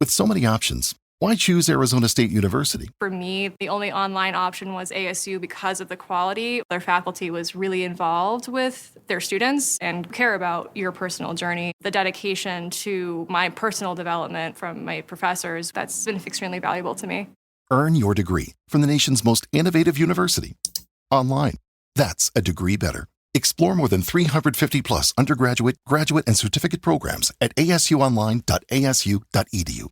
With so many options, why choose Arizona State University? For me, the only online option was ASU because of the quality. Their faculty was really involved with their students and care about your personal journey. The dedication to my personal development from my professors, that's been extremely valuable to me. Earn your degree from the nation's most innovative university. Online. That's a degree better. Explore more than 350 plus undergraduate, graduate, and certificate programs at asuonline.asu.edu.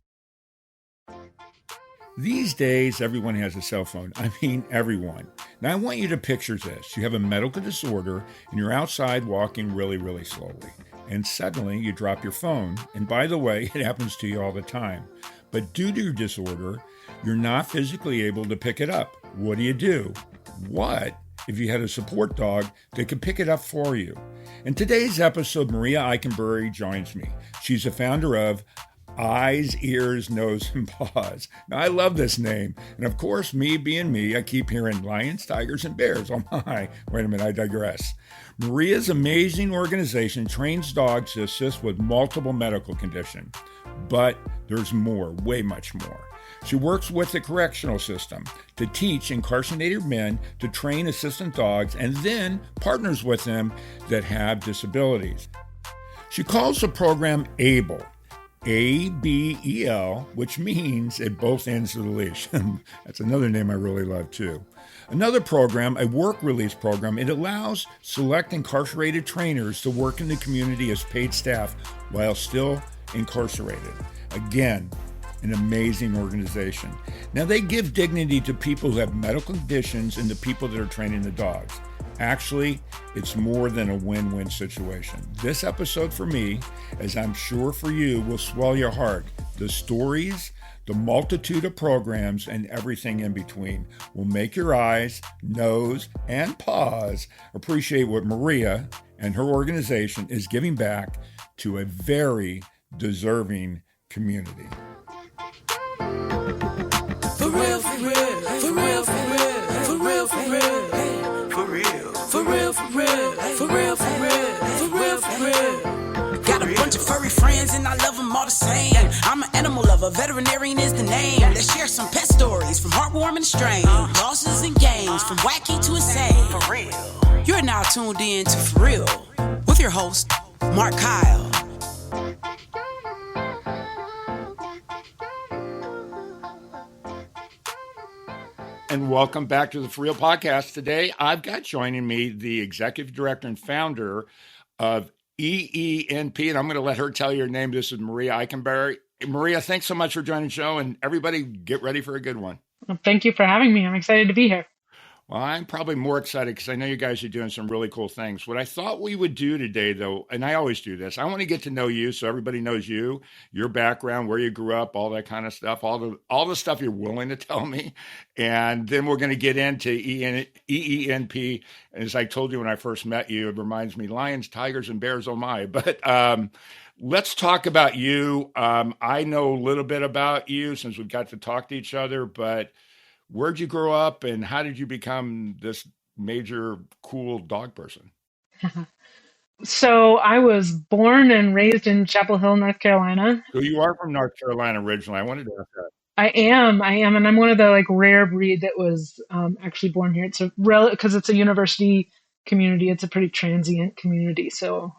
These days, everyone has a cell phone. I mean, everyone. Now, I want you to picture this. You have a medical disorder, and you're outside walking really, really slowly. And suddenly, you drop your phone. And by the way, it happens to you all the time. But due to your disorder, you're not physically able to pick it up. What do? What if you had a support dog that could pick it up for you? In today's episode, Maria Ikenberry joins me. She's the founder of Eyes, Ears, Nose, and Paws. Now, I love this name. And of course, me being me, I keep hearing lions, tigers, and bears. Oh my, wait a minute, I digress. Maria's amazing organization trains dogs to assist with multiple medical conditions. But there's more, way much more. She works with the correctional system to teach incarcerated men to train assistant dogs and then partners with them that have disabilities. She calls the program ABEL. ABEL, which means at both ends of the leash. That's another name I really love too. Another program, a work release program, it allows select incarcerated trainers to work in the community as paid staff while still incarcerated. Again, an amazing organization. Now they give dignity to people who have medical conditions and the people that are training the dogs. Actually, it's more than a win-win situation. This episode for me, as I'm sure for you, will swell your heart. The stories, the multitude of programs, and everything in between will make your eyes, nose, and paws appreciate what Maria and her organization is giving back to a very deserving community. For real, for real, for real, for real, for real, for real. For real, for real, for real, for real, for real, for real. Got a bunch of furry friends and I love them all the same. I'm an animal lover, veterinarian is the name. They share some pet stories from heartwarming to strange. Losses and games from wacky to insane. For real. You're now tuned in to For Real with your host, Mark Kyle. And welcome back to the For Real podcast. Today, I've got joining me the executive director and founder of EENP, and I'm going to let her tell your name. This is Maria Ikenberry. Maria, thanks so much for joining the show, and everybody get ready for a good one. Well, thank you for having me. I'm excited to be here. Well, I'm probably more excited because I know you guys are doing some really cool things. What I thought we would do today, though, and I always do this, I want to get to know you so everybody knows you, your background, where you grew up, all that kind of stuff, all the stuff you're willing to tell me. And then we're going to get into EENP. And as I told you when I first met you, it reminds me, lions, tigers, and bears, oh my. But let's talk about you. I know a little bit about you since we've got to talk to each other, but where'd you grow up and how did you become this major cool dog person? So I was born and raised in Chapel Hill, North Carolina. So you are from North Carolina originally. I wanted to ask that. I am, and I'm one of the rare breed that was actually born here. It's because it's a university community. It's a pretty transient community. So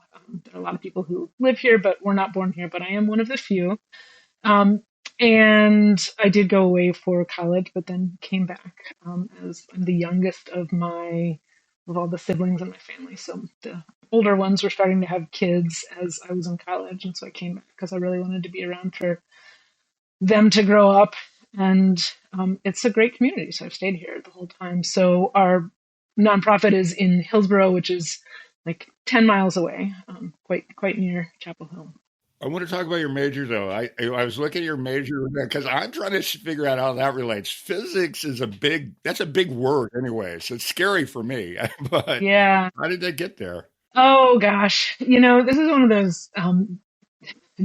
there are a lot of people who live here, but were not born here. But I am one of the few. And I did go away for college, but then came back as I'm the youngest of all the siblings in my family. So the older ones were starting to have kids as I was in college. And so I came back because I really wanted to be around for them to grow up. And it's a great community. So I've stayed here the whole time. So our nonprofit is in Hillsborough, which is like 10 miles away, quite near Chapel Hill. I want to talk about your major, though. I was looking at your major because I'm trying to figure out how that relates. Physics is that's a big word anyway, so it's scary for me. But yeah, how did they get there? Oh, gosh. This is one of those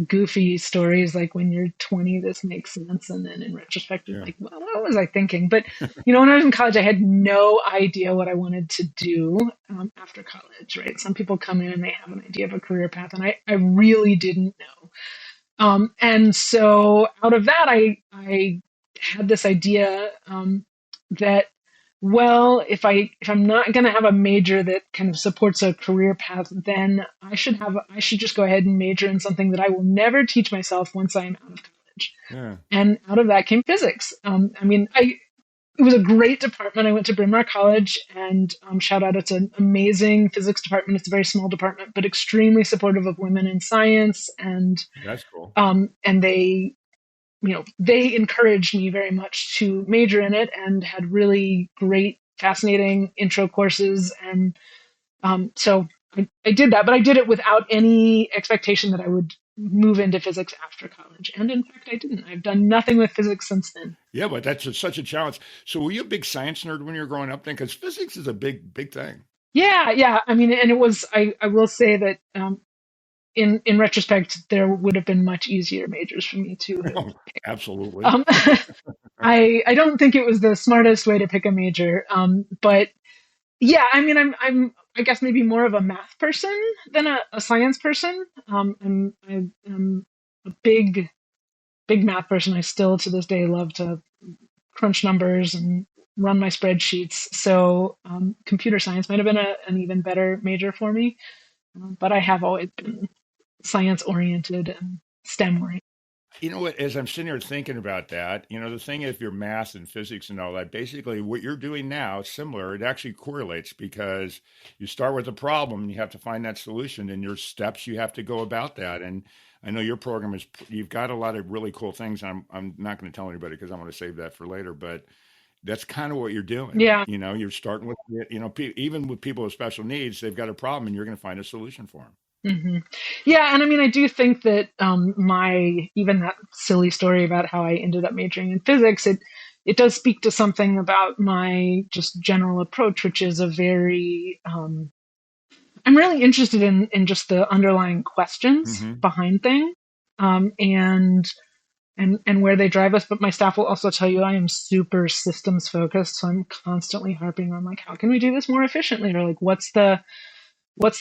goofy stories, like when you're 20, this makes sense. And then in retrospect, you're like, well, what was I thinking? But, when I was in college, I had no idea what I wanted to do after college, right? Some people come in and they have an idea of a career path, and I really didn't know. And so out of that, I had this idea that, well, if I'm not going to have a major that kind of supports a career path, then I should just go ahead and major in something that I will never teach myself once I am out of college. Yeah. And out of that came physics. It was a great department. I went to Bryn Mawr College, and shout out, it's an amazing physics department. It's a very small department, but extremely supportive of women in science. And That's cool. and they encouraged me very much to major in it, and had really great, fascinating intro courses. And so I did that, but I did it without any expectation that I would move into physics after college. And in fact, I didn't. I've done nothing with physics since then. Yeah, but that's such a challenge. So were you a big science nerd when you were growing up then? Because physics is a big, big thing. Yeah. I mean, and it was, I will say that in retrospect, there would have been much easier majors for me to have. Oh, absolutely. I don't think it was the smartest way to pick a major. But yeah, I mean, I guess maybe more of a math person than a science person. I'm a big math person. I still to this day love to crunch numbers and run my spreadsheets. So computer science might have been an even better major for me. But I have always been science oriented and STEM oriented. You know what, as I'm sitting here thinking about that, the thing is, if you're math and physics and all that, basically what you're doing now is similar. It actually correlates because you start with a problem and you have to find that solution, and your steps you have to go about that. And I know your program you've got a lot of really cool things. I'm not going to tell anybody because I want to save that for later, but that's kind of what you're doing. Yeah. You're starting with, even with people with special needs, they've got a problem and you're going to find a solution for them. Mm-hmm. Yeah, and I mean, I do think that even that silly story about how I ended up majoring in physics, it does speak to something about my just general approach, which is a very I'm really interested in just the underlying questions behind things, and where they drive us. But my staff will also tell you I am super systems focused, so I'm constantly harping on like, how can we do this more efficiently, or like what's the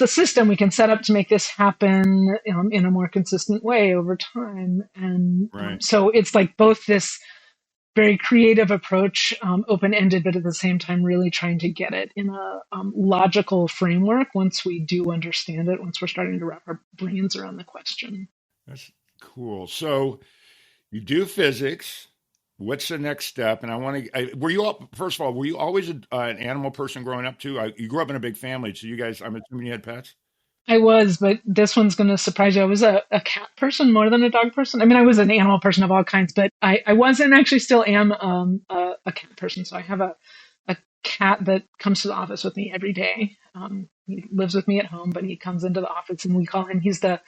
system we can set up to make this happen in a more consistent way over time. And Right. So it's like both this very creative approach, open-ended, but at the same time really trying to get it in a logical framework once we do understand it, once we're starting to wrap our brains around the question. That's cool. So you do physics. What's the next step? And I want to, first of all, were you always an animal person growing up too? You grew up in a big family, so you guys, I'm assuming you had pets? I was, but this one's going to surprise you. I was a cat person more than a dog person. I mean, I was an animal person of all kinds, but I was and actually still am a cat person. So I have a cat that comes to the office with me every day. He lives with me at home, but he comes into the office, and we call him, he's the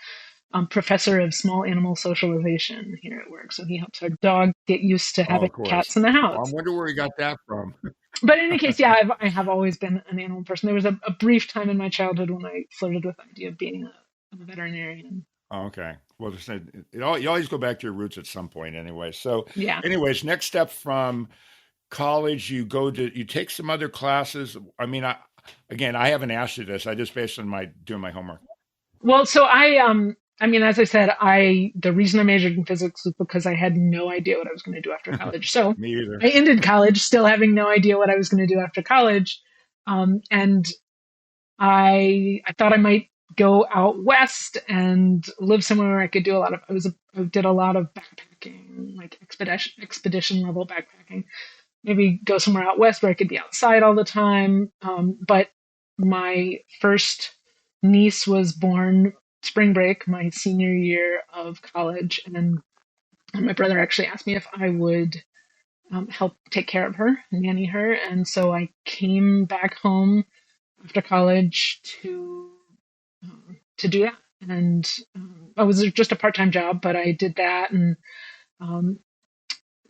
professor of small animal socialization here at work. So he helps our dog get used to having cats in the house. Well, I wonder where he got that from. But in any case, yeah, I have always been an animal person. There was a brief time in my childhood when I flirted with the idea of being a veterinarian. Oh, okay. Well, you always go back to your roots at some point anyway. So yeah. Anyways, next step from college, you take some other classes. I mean, I haven't asked you this. I just based on doing my homework. Well, so I mean, as I said, the reason I majored in physics was because I had no idea what I was going to do after college. So Me either. I ended college still having no idea what I was going to do after college. And I thought I might go out west and live somewhere where I could do I did a lot of backpacking, like expedition level backpacking. Maybe go somewhere out west where I could be outside all the time. But my first niece was born spring break, my senior year of college, and my brother actually asked me if I would help take care of her, nanny her, and so I came back home after college to do that. And it was just a part-time job, but I did that and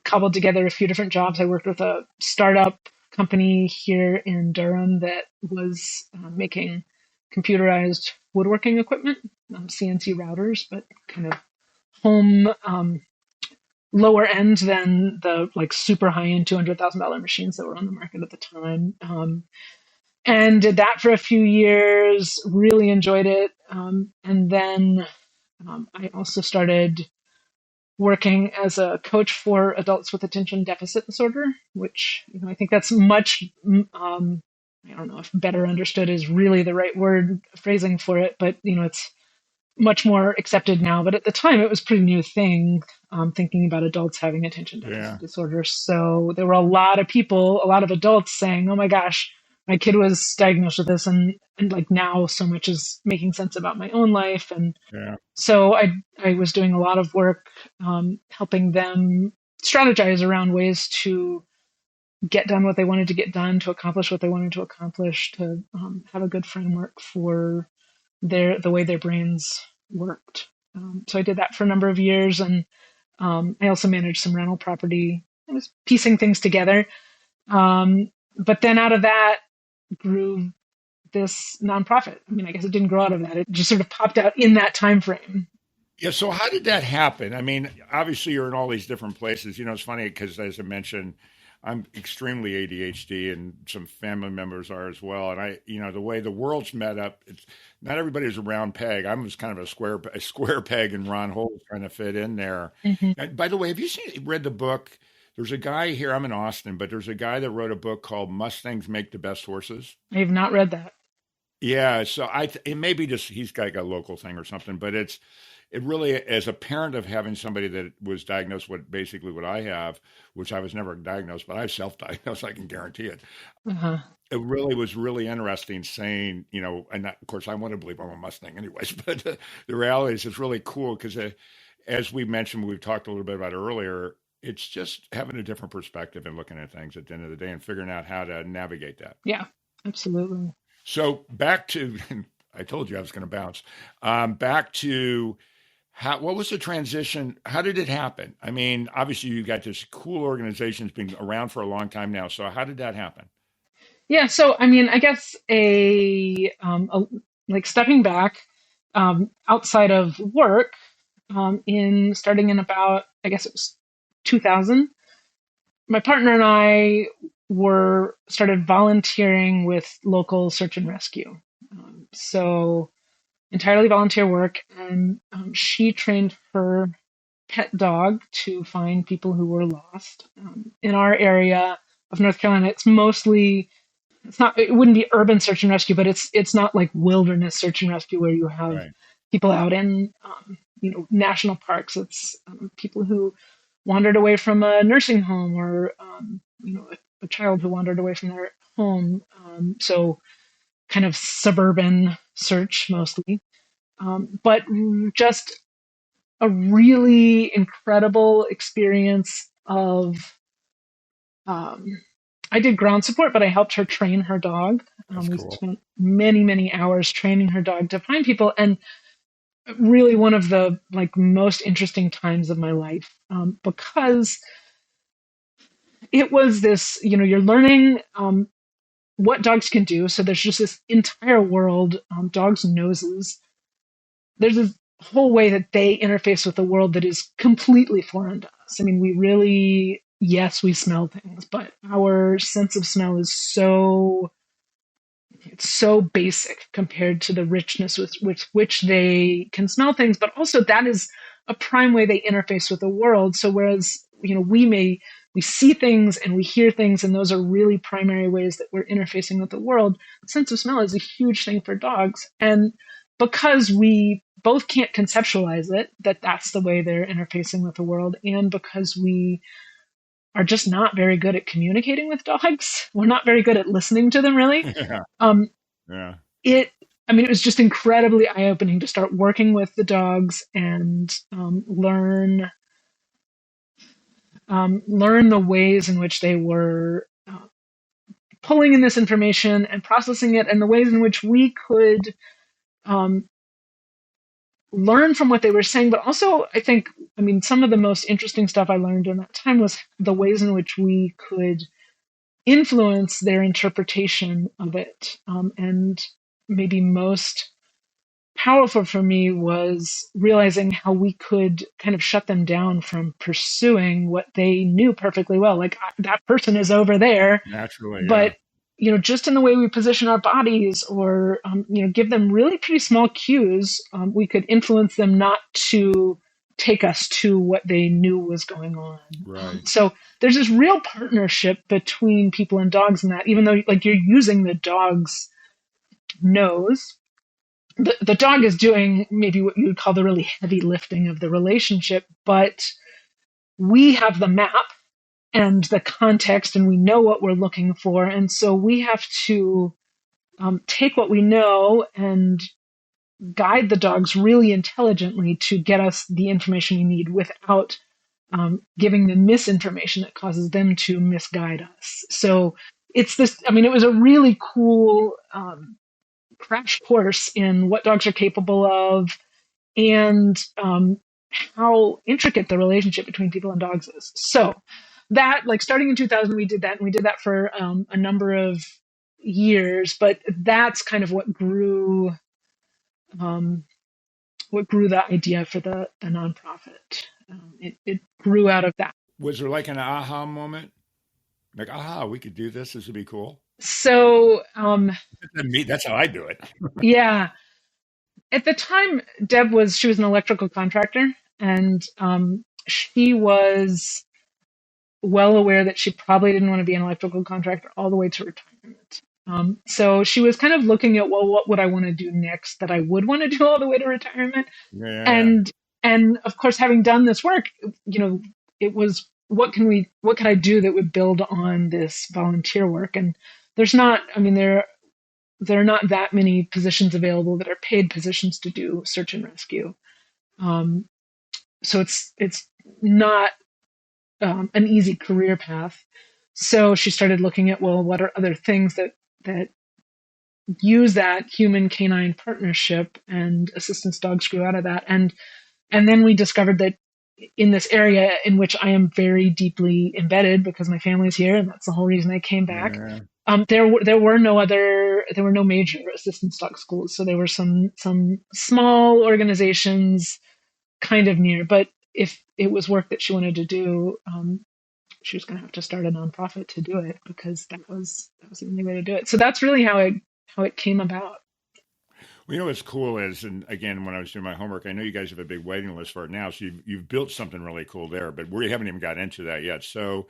cobbled together a few different jobs. I worked with a startup company here in Durham that was making computerized woodworking equipment, CNC routers, but kind of home, lower end than the like super high end $200,000 machines that were on the market at the time. And did that for a few years, really enjoyed it. And then I also started working as a coach for adults with attention deficit disorder, which, I think that's much, I don't know if better understood is really the right word phrasing for it, but, it's much more accepted now. But at the time, it was a pretty new thing, thinking about adults having attention deficit disorder. So there were a lot of people, a lot of adults saying, oh my gosh, my kid was diagnosed with this. And like now so much is making sense about my own life. And so I was doing a lot of work, helping them strategize around ways to get done what they wanted to get done, to accomplish what they wanted to accomplish, to have a good framework for the way their brains worked. So I did that for a number of years, and I also managed some rental property. I was piecing things together. But then out of that grew this nonprofit. I mean, I guess it didn't grow out of that. It just sort of popped out in that time frame. Yeah. So how did that happen? I mean, obviously you're in all these different places. It's funny because, as I mentioned, I'm extremely ADHD, and some family members are as well. And the way the world's met up, it's not everybody's a round peg. I was kind of a square peg in Ron Hole trying to fit in there. Mm-hmm. And by the way, have you read the book? There's a guy here, I'm in Austin, but there's a guy that wrote a book called Mustangs Make the Best Horses. I have not read that. Yeah. So it may be just, he's got a local thing or something, but it really, as a parent of having somebody that was diagnosed with basically what I have, which I was never diagnosed, but I self-diagnosed, I can guarantee it. Uh-huh. It really was really interesting saying, and that, of course I want to believe I'm a Mustang anyways, but the reality is it's really cool because as we mentioned, we've talked a little bit about earlier, it's just having a different perspective and looking at things at the end of the day and figuring out how to navigate that. Yeah, absolutely. So back to, I told you I was going to bounce, back to, what was the transition? How did it happen? I mean, obviously you got this cool organization that's been around for a long time now. So how did that happen? Yeah. So, I mean, I guess like stepping back, outside of work, starting in about, I guess it was 2000, my partner and I started volunteering with local search and rescue. So entirely volunteer work, and she trained her pet dog to find people who were lost. In our area of North Carolina, it wouldn't be urban search and rescue, but it's not like wilderness search and rescue where you have people out in national parks. It's people who wandered away from a nursing home, or a child who wandered away from their home. So kind of suburban search mostly, but just a really incredible experience of, I did ground support, but I helped her train her dog. We spent many, many hours training her dog to find people, and really one of the most interesting times of my life, because it was this, you're learning what dogs can do. So there's just this entire world, dogs' noses. There's this whole way that they interface with the world that is completely foreign to us. I mean, yes, we smell things, but our sense of smell is so basic compared to the richness with which they can smell things. But also that is a prime way they interface with the world. So whereas, we see things and we hear things, and those are really primary ways that we're interfacing with the world, the sense of smell is a huge thing for dogs. And because we both can't conceptualize it, that's the way they're interfacing with the world, and because we are just not very good at communicating with dogs, we're not very good at listening to them, really. It was just incredibly eye-opening to start working with the dogs and learn the ways in which they were pulling in this information and processing it, and the ways in which we could learn from what they were saying. But also, I think, some of the most interesting stuff I learned in that time was the ways in which we could influence their interpretation of it. And maybe most powerful for me was realizing how we could kind of shut them down from pursuing what they knew perfectly well. Like, that person is over there. Naturally. But, just in the way we position our bodies, or, give them really pretty small cues, we could influence them not to take us to what they knew was going on. Right. So there's this real partnership between people and dogs in that, even though like you're using the dog's nose, the dog is doing maybe what you would call the really heavy lifting of the relationship, but we have the map and the context and we know what we're looking for. And so we have to take what we know and guide the dogs really intelligently to get us the information we need without giving them misinformation that causes them to misguide us. So it's this, I mean, it was a really cool crash course in what dogs are capable of and how intricate the relationship between people and dogs is. So that, like starting in 2000, we did that, and we did that for a number of years, but that's kind of what grew the idea for the nonprofit. It grew out of that. Was there like an aha moment? Like, aha, we could do this. This would be cool. So That's how I do it. yeah, at the time, she was an electrical contractor, and she was well aware that she probably didn't want to be an electrical contractor all the way to retirement. So she was kind of looking at, well, what would I want to do next that I would want to do all the way to retirement? Yeah. And of course, having done this work, it was, what could I do that would build on this volunteer work? And there are not that many positions available that are paid positions to do search and rescue. So it's not an easy career path. So she started looking at, well, what are other things that use that human canine partnership, and assistance dogs grew out of that. And then we discovered that in this area in which I am very deeply embedded because my family's here, and that's the whole reason I came back. Yeah. There were no major assistance dog schools. So there were some small organizations kind of near, but if it was work that she wanted to do, she was going to have to start a nonprofit to do it, because that was the only way to do it. So that's really how it came about. Well, what's cool is, and again, when I was doing my homework, I know you guys have a big waiting list for it now, so you've built something really cool there, but we haven't even got into that yet. So,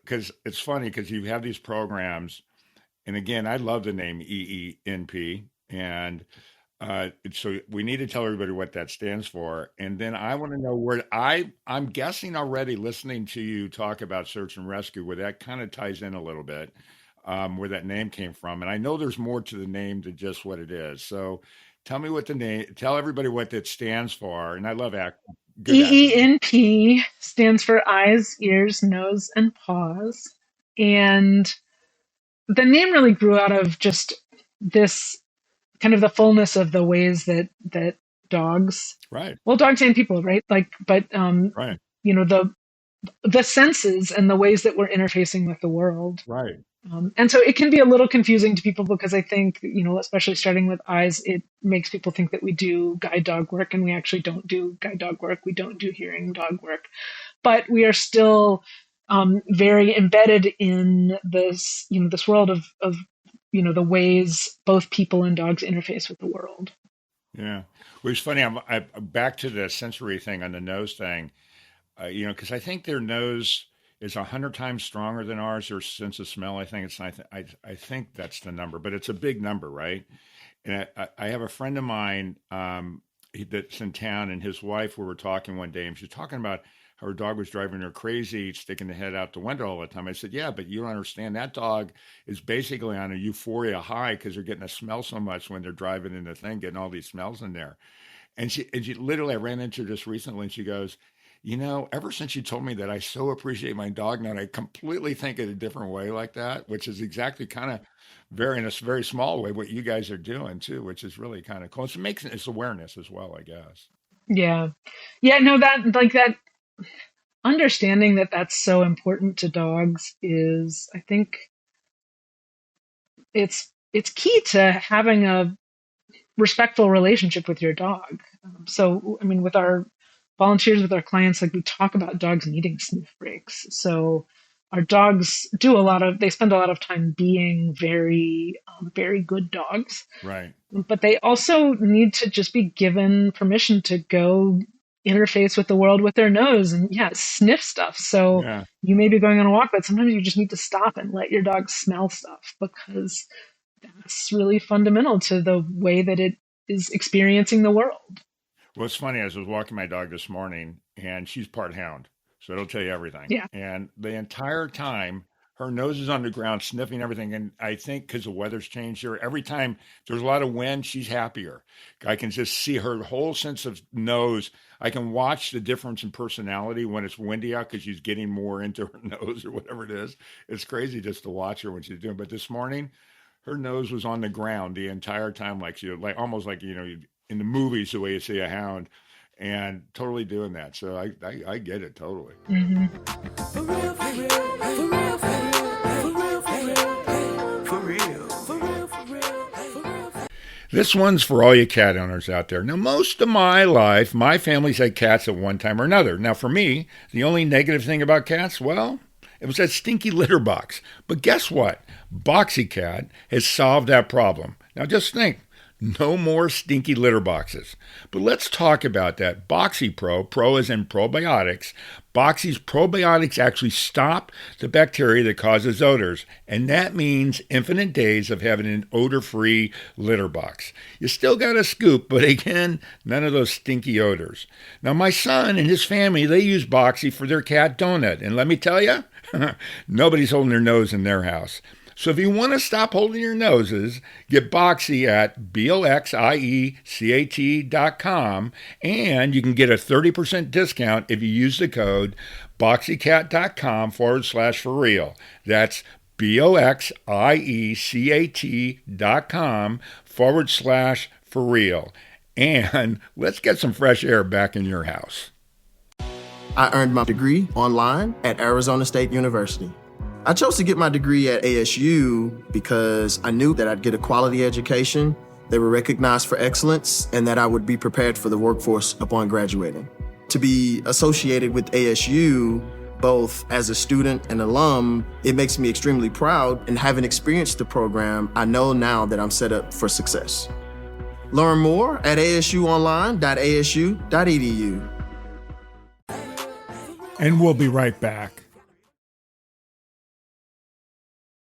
because it's funny, because you have these programs, and again, I love the name EENP, and so we need to tell everybody what that stands for. And then I want to know where I'm guessing already, listening to you talk about search and rescue, where that kind of ties in a little bit, where that name came from. And I know there's more to the name than just what it is. So tell everybody what that stands for. And I love EENP stands for eyes, ears, nose, and paws. And the name really grew out of just this kind of the fullness of the ways that dogs, right? Well, dogs and people, right? Like, but right. The senses and the ways that we're interfacing with the world, right? And so it can be a little confusing to people, because I think, especially starting with eyes, it makes people think that we do guide dog work, and we actually don't do guide dog work. We don't do hearing dog work, but we are still very embedded in this, this world of the ways both people and dogs interface with the world. Yeah. Well, it's funny. I'm back to the sensory thing on the nose thing, because I think their nose is 100 times stronger than ours. Their sense of smell, I think I think that's the number, but it's a big number, right? And I have a friend of mine that's in town, and his wife, we were talking one day, and she was talking about how her dog was driving her crazy, sticking the head out the window all the time. I said, yeah, but you don't understand. That dog is basically on a euphoria high, because they're getting to smell so much when they're driving in the thing, getting all these smells in there. And she literally, I ran into her just recently, and she goes, ever since you told me that, I so appreciate my dog now, and I completely think in a different way like that, which is exactly kind of in a very small way what you guys are doing too, which is really kind of cool. It's awareness as well, I guess. Yeah. No, that understanding that that's so important to dogs is, I think, it's key to having a respectful relationship with your dog. So, I mean, with our volunteers, with our clients, like, we talk about dogs needing sniff breaks. So our dogs they spend a lot of time being very, very good dogs. Right. But they also need to just be given permission to go interface with the world with their nose and sniff stuff. So Yeah. you may be going on a walk, but sometimes you just need to stop and let your dog smell stuff, because that's really fundamental to the way that it is experiencing the world. Well, it's funny. As I was walking my dog this morning, and she's part hound, so it'll tell you everything. Yeah. And the entire time, her nose is on the ground, sniffing everything. And I think because the weather's changed here, every time there's a lot of wind, she's happier. I can just see her whole sense of nose. I can watch the difference in personality when it's windy out because she's getting more into her nose or whatever it is. It's crazy just to watch her when she's doing. But this morning, her nose was on the ground the entire time, like she, like almost like in the movies, the way you see a hound, and totally doing that. So I get it totally. Mm-hmm. For real, for real, for real, for real, for real, for real, for real, for real, for real. This one's for all you cat owners out there. Now, most of my life, my family's had cats at one time or another. Now, for me, the only negative thing about cats, well, it was that stinky litter box. But guess what? BoxyCat has solved that problem. Now, just think. No more stinky litter boxes. But let's talk about that. BoxyPro, pro as in probiotics. Boxy's probiotics actually stop the bacteria that causes odors, and that means infinite days of having an odor-free litter box. You still got a scoop, but again, none of those stinky odors. Now, my son and his family, they use Boxy for their cat Donut, and let me tell you, nobody's holding their nose in their house. So if you want to stop holding your noses, get Boxy at BOXIECAT.com, and you can get a 30% discount if you use the code BoxyCat.com/for real. That's BOXIECAT.com/for real. And let's get some fresh air back in your house. I earned my degree online at Arizona State University. I chose to get my degree at ASU because I knew that I'd get a quality education, they were recognized for excellence, and that I would be prepared for the workforce upon graduating. To be associated with ASU, both as a student and alum, it makes me extremely proud, and having experienced the program, I know now that I'm set up for success. Learn more at asuonline.asu.edu. And we'll be right back.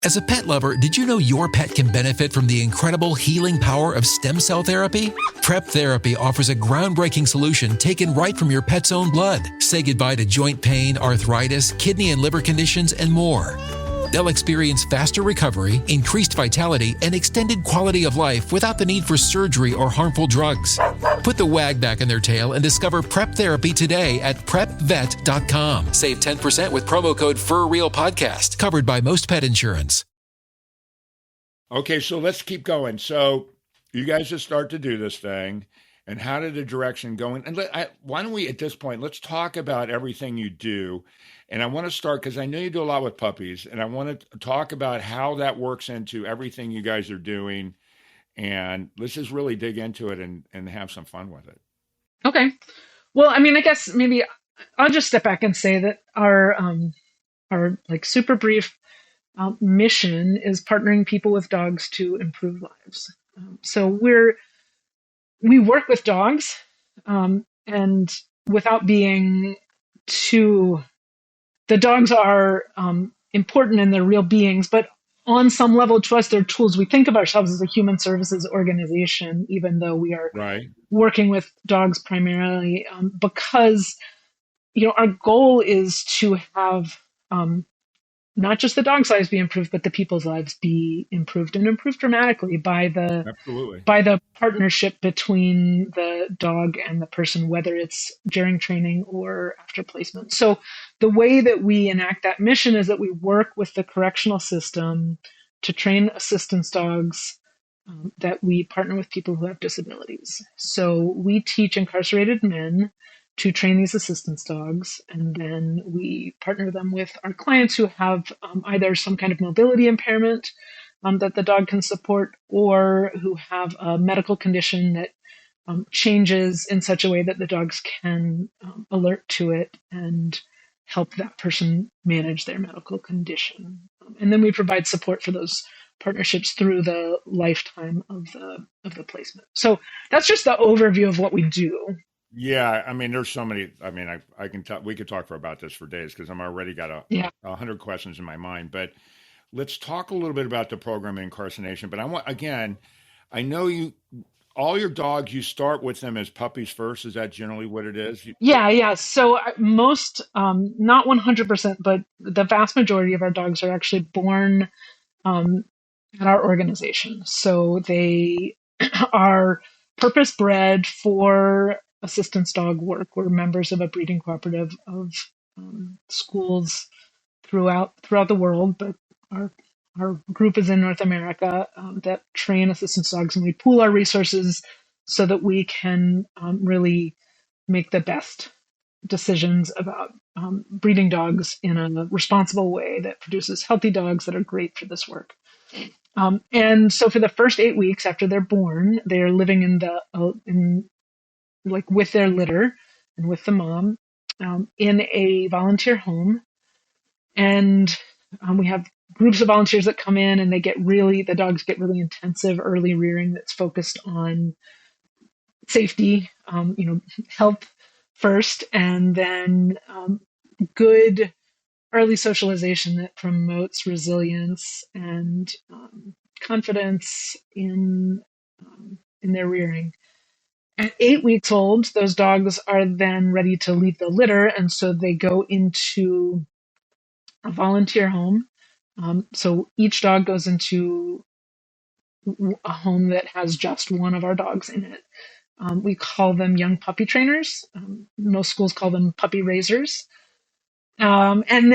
As a pet lover, did you know your pet can benefit from the incredible healing power of stem cell therapy? Prep Therapy offers a groundbreaking solution taken right from your pet's own blood. Say goodbye to joint pain, arthritis, kidney and liver conditions, and more. They'll experience faster recovery, increased vitality, and extended quality of life without the need for surgery or harmful drugs. Put the wag back in their tail and discover Prep Therapy today at PrepVet.com. Save 10% with promo code FurRealPodcast, covered by most pet insurance. Okay, so let's keep going. So you guys just start to do this thing, and how did the direction go? And why don't we, at this point, let's talk about everything you do. And I want to start, because I know you do a lot with puppies, and I want to talk about how that works into everything you guys are doing. And let's just really dig into it and have some fun with it. Okay. Well, I mean, I guess maybe I'll just step back and say that our like super brief mission is partnering people with dogs to improve lives. So we work with dogs, and without being too, the dogs are important and they're real beings, but on some level to us, they're tools. We think of ourselves as a human services organization, even though we are working with dogs primarily, because our goal is to have not just the dogs' lives be improved, but the people's lives be improved, and improved dramatically by the partnership between the dog and the person, whether it's during training or after placement. So the way that we enact that mission is that we work with the correctional system to train assistance dogs, that we partner with people who have disabilities. So we teach incarcerated men to train these assistance dogs, and then we partner them with our clients who have either some kind of mobility impairment that the dog can support, or who have a medical condition that changes in such a way that the dogs can alert to it and help that person manage their medical condition. And then we provide support for those partnerships through the lifetime of the placement. So that's just the overview of what we do. Yeah, I mean, there's so many. I mean, I can tell we could talk for about this for days because I'm already got Yeah. a hundred questions in my mind. But let's talk a little bit about the program of incarceration. But I want again, I know you all your dogs. You start with them as puppies first. Is that generally what it is? Yeah. So most, not 100%, but the vast majority of our dogs are actually born um, at our organization. So they are purpose bred for assistance dog work. We're members of a breeding cooperative of schools throughout the world, but our our group is in North America that train assistance dogs, and we pool our resources so that we can really make the best decisions about breeding dogs in a responsible way that produces healthy dogs that are great for this work. And so for the first 8 weeks after they're born, they are living in like with their litter and with the mom in a volunteer home. And we have groups of volunteers that come in, and the dogs get really intensive early rearing that's focused on safety, health first, and then good early socialization that promotes resilience and confidence in their rearing. At 8 weeks old, those dogs are then ready to leave the litter, and so they go into a volunteer home. So each dog goes into a home that has just one of our dogs in it. We call them young puppy trainers. Most schools call them puppy raisers. And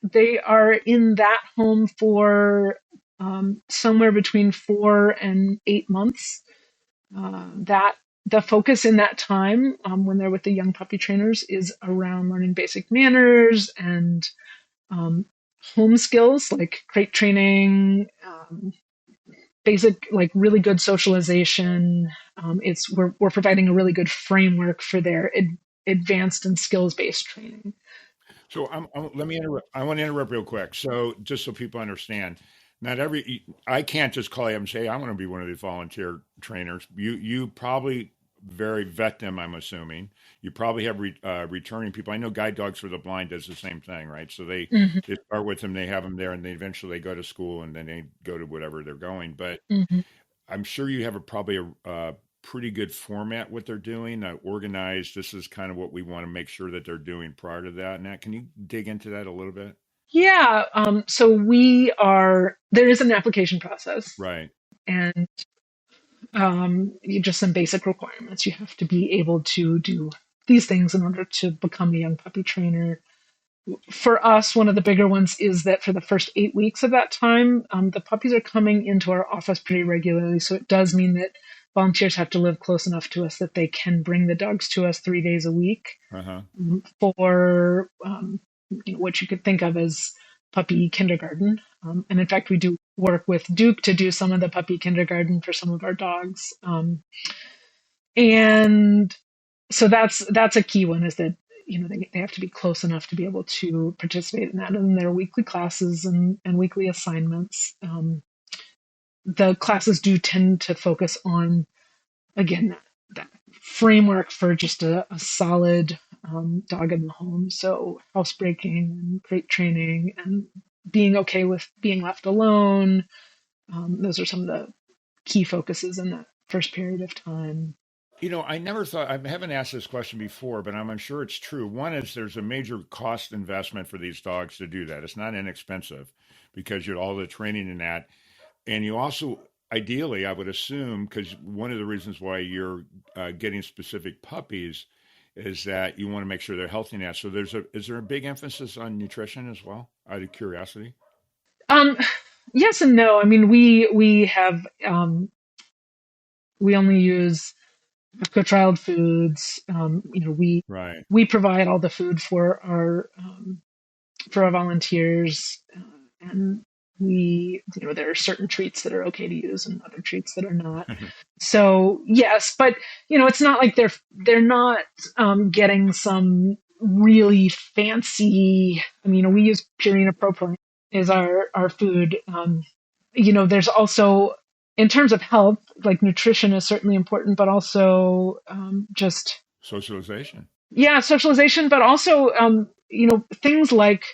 they are in that home for somewhere between 4 and 8 months. That the focus in that time when they're with the young puppy trainers is around learning basic manners and home skills like crate training, basic like really good socialization. We're providing a really good framework for their advanced and skills based training. So let me interrupt. I want to interrupt real quick. So just so people understand, not I can't just call you up and say I want to be one of these volunteer trainers. You probably very vet them. I'm assuming you probably have returning people. I know Guide Dogs for the Blind does the same thing, right? So they start with them, they have them there, and they eventually go to school, and then they go to whatever they're going. But I'm sure you have probably a pretty good format what they're doing, organized. This is kind of what we want to make sure that they're doing prior to that. Nat, can you dig into that a little bit? Yeah. So there is an application process, Right. and just some basic requirements. You have to be able to do these things in order to become a young puppy trainer. For us, one of the bigger ones is that for the first 8 weeks of that time, the puppies are coming into our office pretty regularly. So it does mean that volunteers have to live close enough to us that they can bring the dogs to us 3 days a week for what you could think of as puppy kindergarten. And in fact, we do work with Duke to do some of the puppy kindergarten for some of our dogs. And so that's a key one, is that they have to be close enough to be able to participate in that. And there are weekly classes and weekly assignments. The classes do tend to focus on, again, that framework for just a solid dog in the home. So housebreaking and crate training and being okay with being left alone. Those are some of the key focuses in that first period of time. I never thought, I haven't asked this question before, but I'm sure it's true. One is there's a major cost investment for these dogs to do that. It's not inexpensive because you have all the training in that. And you also, ideally, I would assume, because one of the reasons why you're getting specific puppies is that you want to make sure they're healthy now. So is there a big emphasis on nutrition as well, out of curiosity? Yes and no. I mean, we have, we only use co-trialed foods. Right. We provide all the food for our volunteers, and there are certain treats that are okay to use and other treats that are not. So yes, but it's not like they're not getting some really fancy. I mean, we use Purina Pro Plan is our food. There's also, in terms of health, like nutrition is certainly important, but also just Socialization. Yeah, socialization, but also, things like,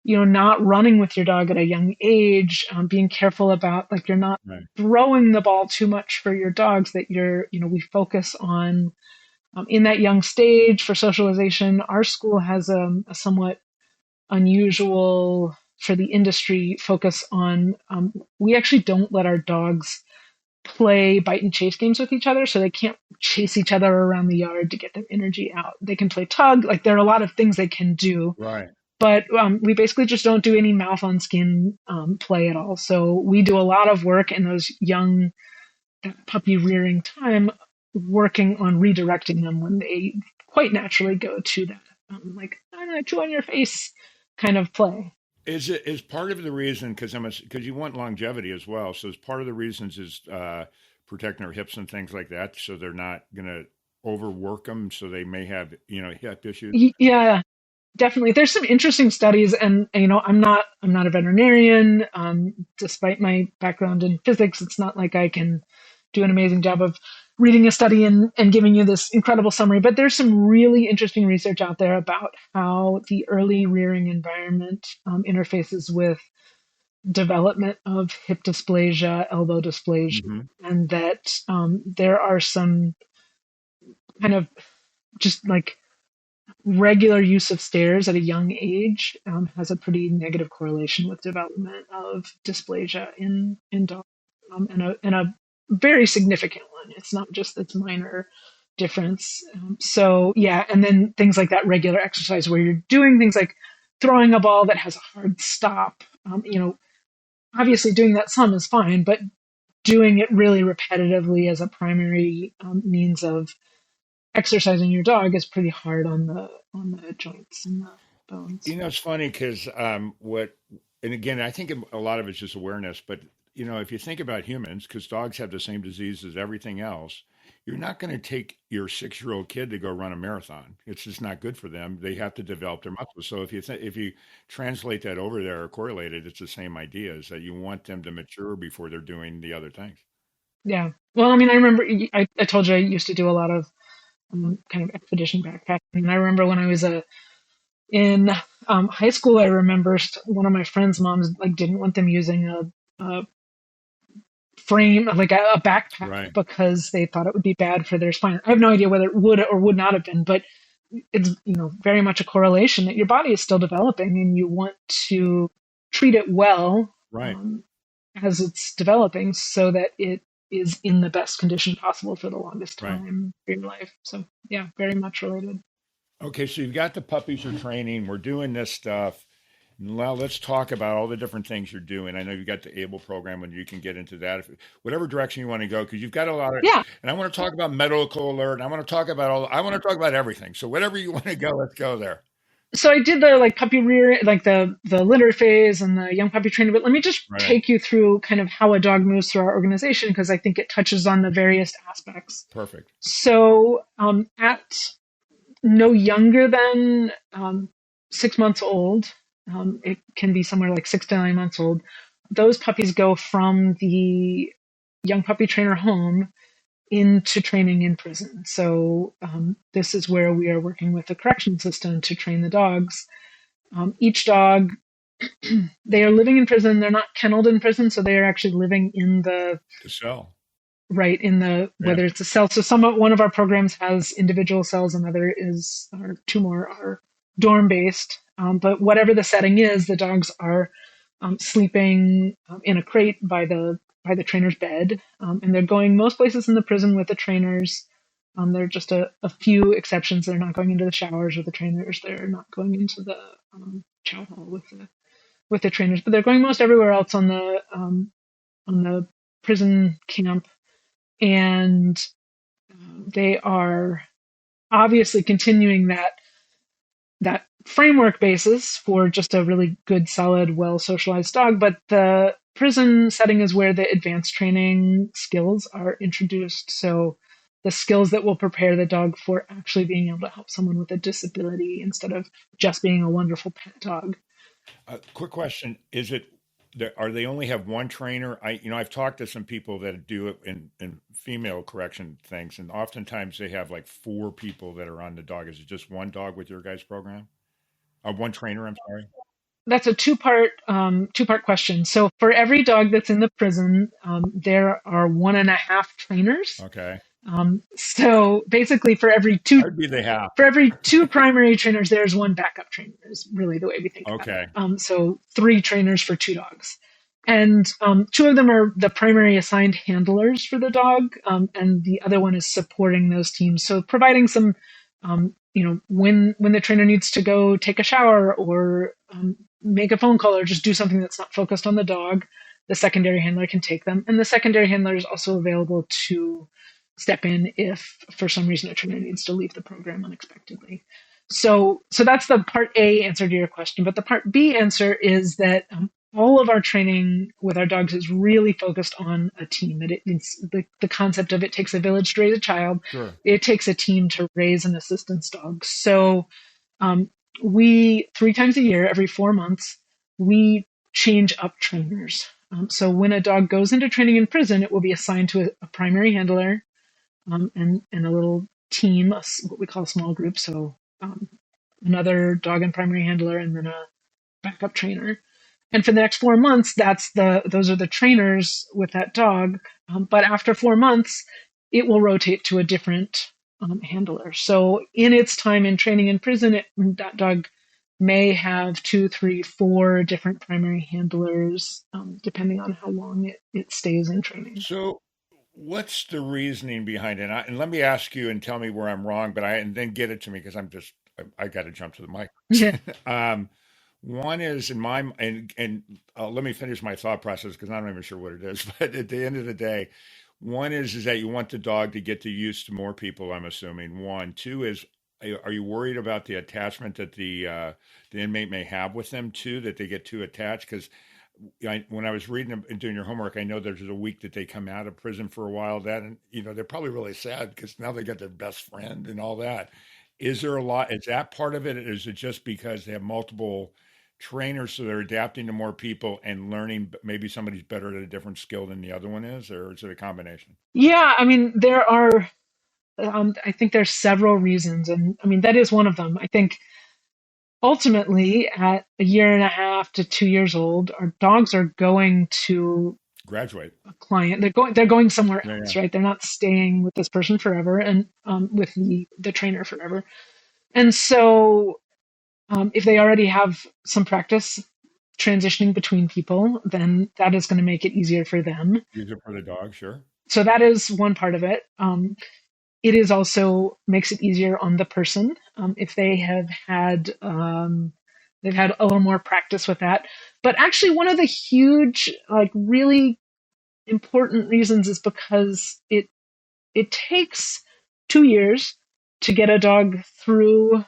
not running with your dog at a young age, being careful about, like, you're not Right. throwing the ball too much for your dogs, that we focus on, in that young stage for socialization. Our school has a somewhat unusual for the industry focus on, we actually don't let our dogs play bite and chase games with each other, so they can't chase each other around the yard to get their energy out. They can play tug, like there are a lot of things they can do, Right. but we basically just don't do any mouth on skin play at all. So we do a lot of work in those young puppy rearing time, working on redirecting them when they quite naturally go to that, like, I'm gonna chew on your face kind of play. Is part of the reason because you want longevity as well. So is part of the reasons is protecting their hips and things like that, so they're not going to overwork them, so they may have hip issues. Yeah, definitely. There's some interesting studies, and I'm not a veterinarian. Despite my background in physics, it's not like I can do an amazing job of reading a study and giving you this incredible summary. But there's some really interesting research out there about how the early rearing environment interfaces with development of hip dysplasia, elbow dysplasia, Hmm. and that there are some kind of just like regular use of stairs at a young age has a pretty negative correlation with development of dysplasia in dogs, and a very significant one. It's not just this minor difference. So yeah, and then things like that regular exercise where you're doing things like throwing a ball that has a hard stop. Obviously doing that some is fine, but doing it really repetitively as a primary means of exercising your dog is pretty hard on the joints and the bones. It's funny because and again, I think a lot of it's just awareness, but if you think about humans, because dogs have the same disease as everything else, you're not going to take your 6-year-old kid to go run a marathon. It's just not good for them. They have to develop their muscles. So if you translate that over there or correlate it, it's the same idea, is that you want them to mature before they're doing the other things. Yeah. Well, I mean, I remember I told you I used to do a lot of kind of expedition backpacking, and I remember when I was in high school, I remember one of my friends' moms like didn't want them using a frame, like a backpack, Right. because they thought it would be bad for their spine. I have no idea whether it would or would not have been, but it's very much a correlation that your body is still developing, and you want to treat it well Right. as it's developing, so that it is in the best condition possible for the longest Right. time in your life. So yeah, very much related. Okay, so you've got the puppies you're training. We're doing this stuff. Now let's talk about all the different things you're doing. I know you've got the ABEL program, and you can get into that, whatever direction you want to go, because you've got a lot of. Yeah. And I want to talk about medical alert. And I want to talk about everything. So whatever you want to go, let's go there. So I did the puppy rear, like the litter phase and the young puppy training, but let me just take you through kind of how a dog moves through our organization, because I think it touches on the various aspects. Perfect. So at no younger than 6 months old, it can be somewhere like 6 to 9 months old, those puppies go from the young puppy trainer home into training in prison. So this is where we are working with the correction system to train the dogs. Each dog, they are living in prison. They're not kenneled in prison, so they are actually living in the cell. Right, in the whether it's a cell. So one of our programs has individual cells, another or two more are dorm based. But whatever the setting is, the dogs are sleeping in a crate by the trainer's bed, and they're going most places in the prison with the trainers. There are just a few exceptions. They're not going into the showers with the trainers. They're not going into the chow hall with the trainers, but they're going most everywhere else on the prison camp. And they are obviously continuing that framework basis for just a really good, solid, well socialized dog. But the prison setting is where the advanced training skills are introduced. So the skills that will prepare the dog for actually being able to help someone with a disability instead of just being a wonderful pet dog. Quick question: is it are they only have one trainer? I've talked to some people that do it in female correction things, and oftentimes they have like 4 people that are on the dog. Is it just one dog with your guys' program? One trainer, I'm sorry. That's a two-part question. So for every dog that's in the prison, there are 1.5 trainers. Okay. So basically, That'd be the half. for every 2 primary trainers, there's 1 backup trainer. Is really the way we think Okay. about it. So 3 trainers for 2 dogs, and 2 of them are the primary assigned handlers for the dog, and the other one is supporting those teams. So providing some, when the trainer needs to go take a shower or make a phone call or just do something that's not focused on the dog, the secondary handler can take them. And the secondary handler is also available to step in if for some reason a trainer needs to leave the program unexpectedly. So that's the part A answer to your question. But the part B answer is that all of our training with our dogs is really focused on a team. It's the concept of it takes a village to raise a child. Sure. It takes a team to raise an assistance dog. So we 3 times a year, every 4 months, we change up trainers. So when a dog goes into training in prison, it will be assigned to a primary handler and a little team, what we call a small group. So another dog and primary handler, and then a backup trainer. And for the next 4 months, those are the trainers with that dog. But after 4 months, it will rotate to a different handler. So in its time in training in prison, that dog may have 2, 3, 4 different primary handlers, depending on how long it stays in training. So what's the reasoning behind it? And let me ask you and tell me where I'm wrong, and then get it to me because I got to jump to the mic. Yeah. One is in my, and let me finish my thought process because I'm not even sure what it is, but at the end of the day, one is that you want the dog to get used to more people, I'm assuming. 1. 2 is, are you worried about the attachment that the inmate may have with them too, that they get too attached? Because when I was reading and doing your homework, I know there's a week that they come out of prison for a while. And they're probably really sad because now they got their best friend and all that. Is there a lot? Is that part of it? Or is it just because they have multiple trainers, so they're adapting to more people and learning maybe somebody's better at a different skill than the other one is, or is it a combination? Yeah, I mean, there are, I think there's several reasons. And I mean, that is one of them. I think ultimately at 1.5 to 2 years old, our dogs are going to graduate a client. They're going somewhere else, right? They're not staying with this person forever and with the trainer forever. And so if they already have some practice transitioning between people, then that is going to make it easier for them. Easier for the dog, sure. So that is one part of it. It is also makes it easier on the person if they have had they've had a little more practice with that. But actually, one of the huge, really important reasons is because it takes 2 years to get a dog through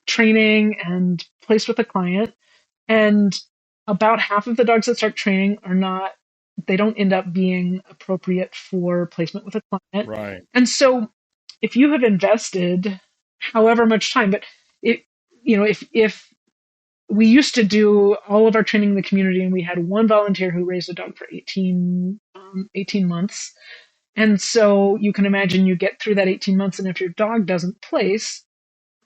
training and placed with a client, and about half of the dogs that start training they don't end up being appropriate for placement with a client. Right. And so if you have invested however much time, but if we used to do all of our training in the community and we had one volunteer who raised a dog for 18 months. And so you can imagine you get through that 18 months, and if your dog doesn't place,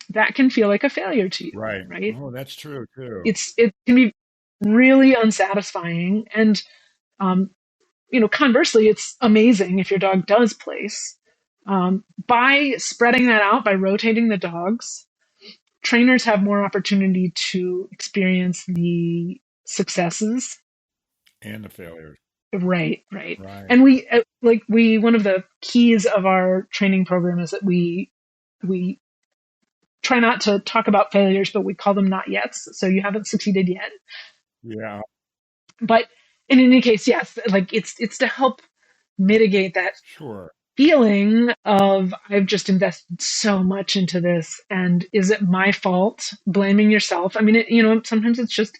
that can feel like a failure to you. Right. Right. Oh, that's true too. It can be really unsatisfying. And, conversely, it's amazing if your dog does place. By spreading that out, by rotating the dogs, trainers have more opportunity to experience the successes and the failures. Right. And we one of the keys of our training program is that we try not to talk about failures, but we call them not yets. So you haven't succeeded yet. Yeah. But in any case, yes, it's to help mitigate that feeling of I've just invested so much into this, and is it my fault? Blaming yourself. I mean, sometimes it's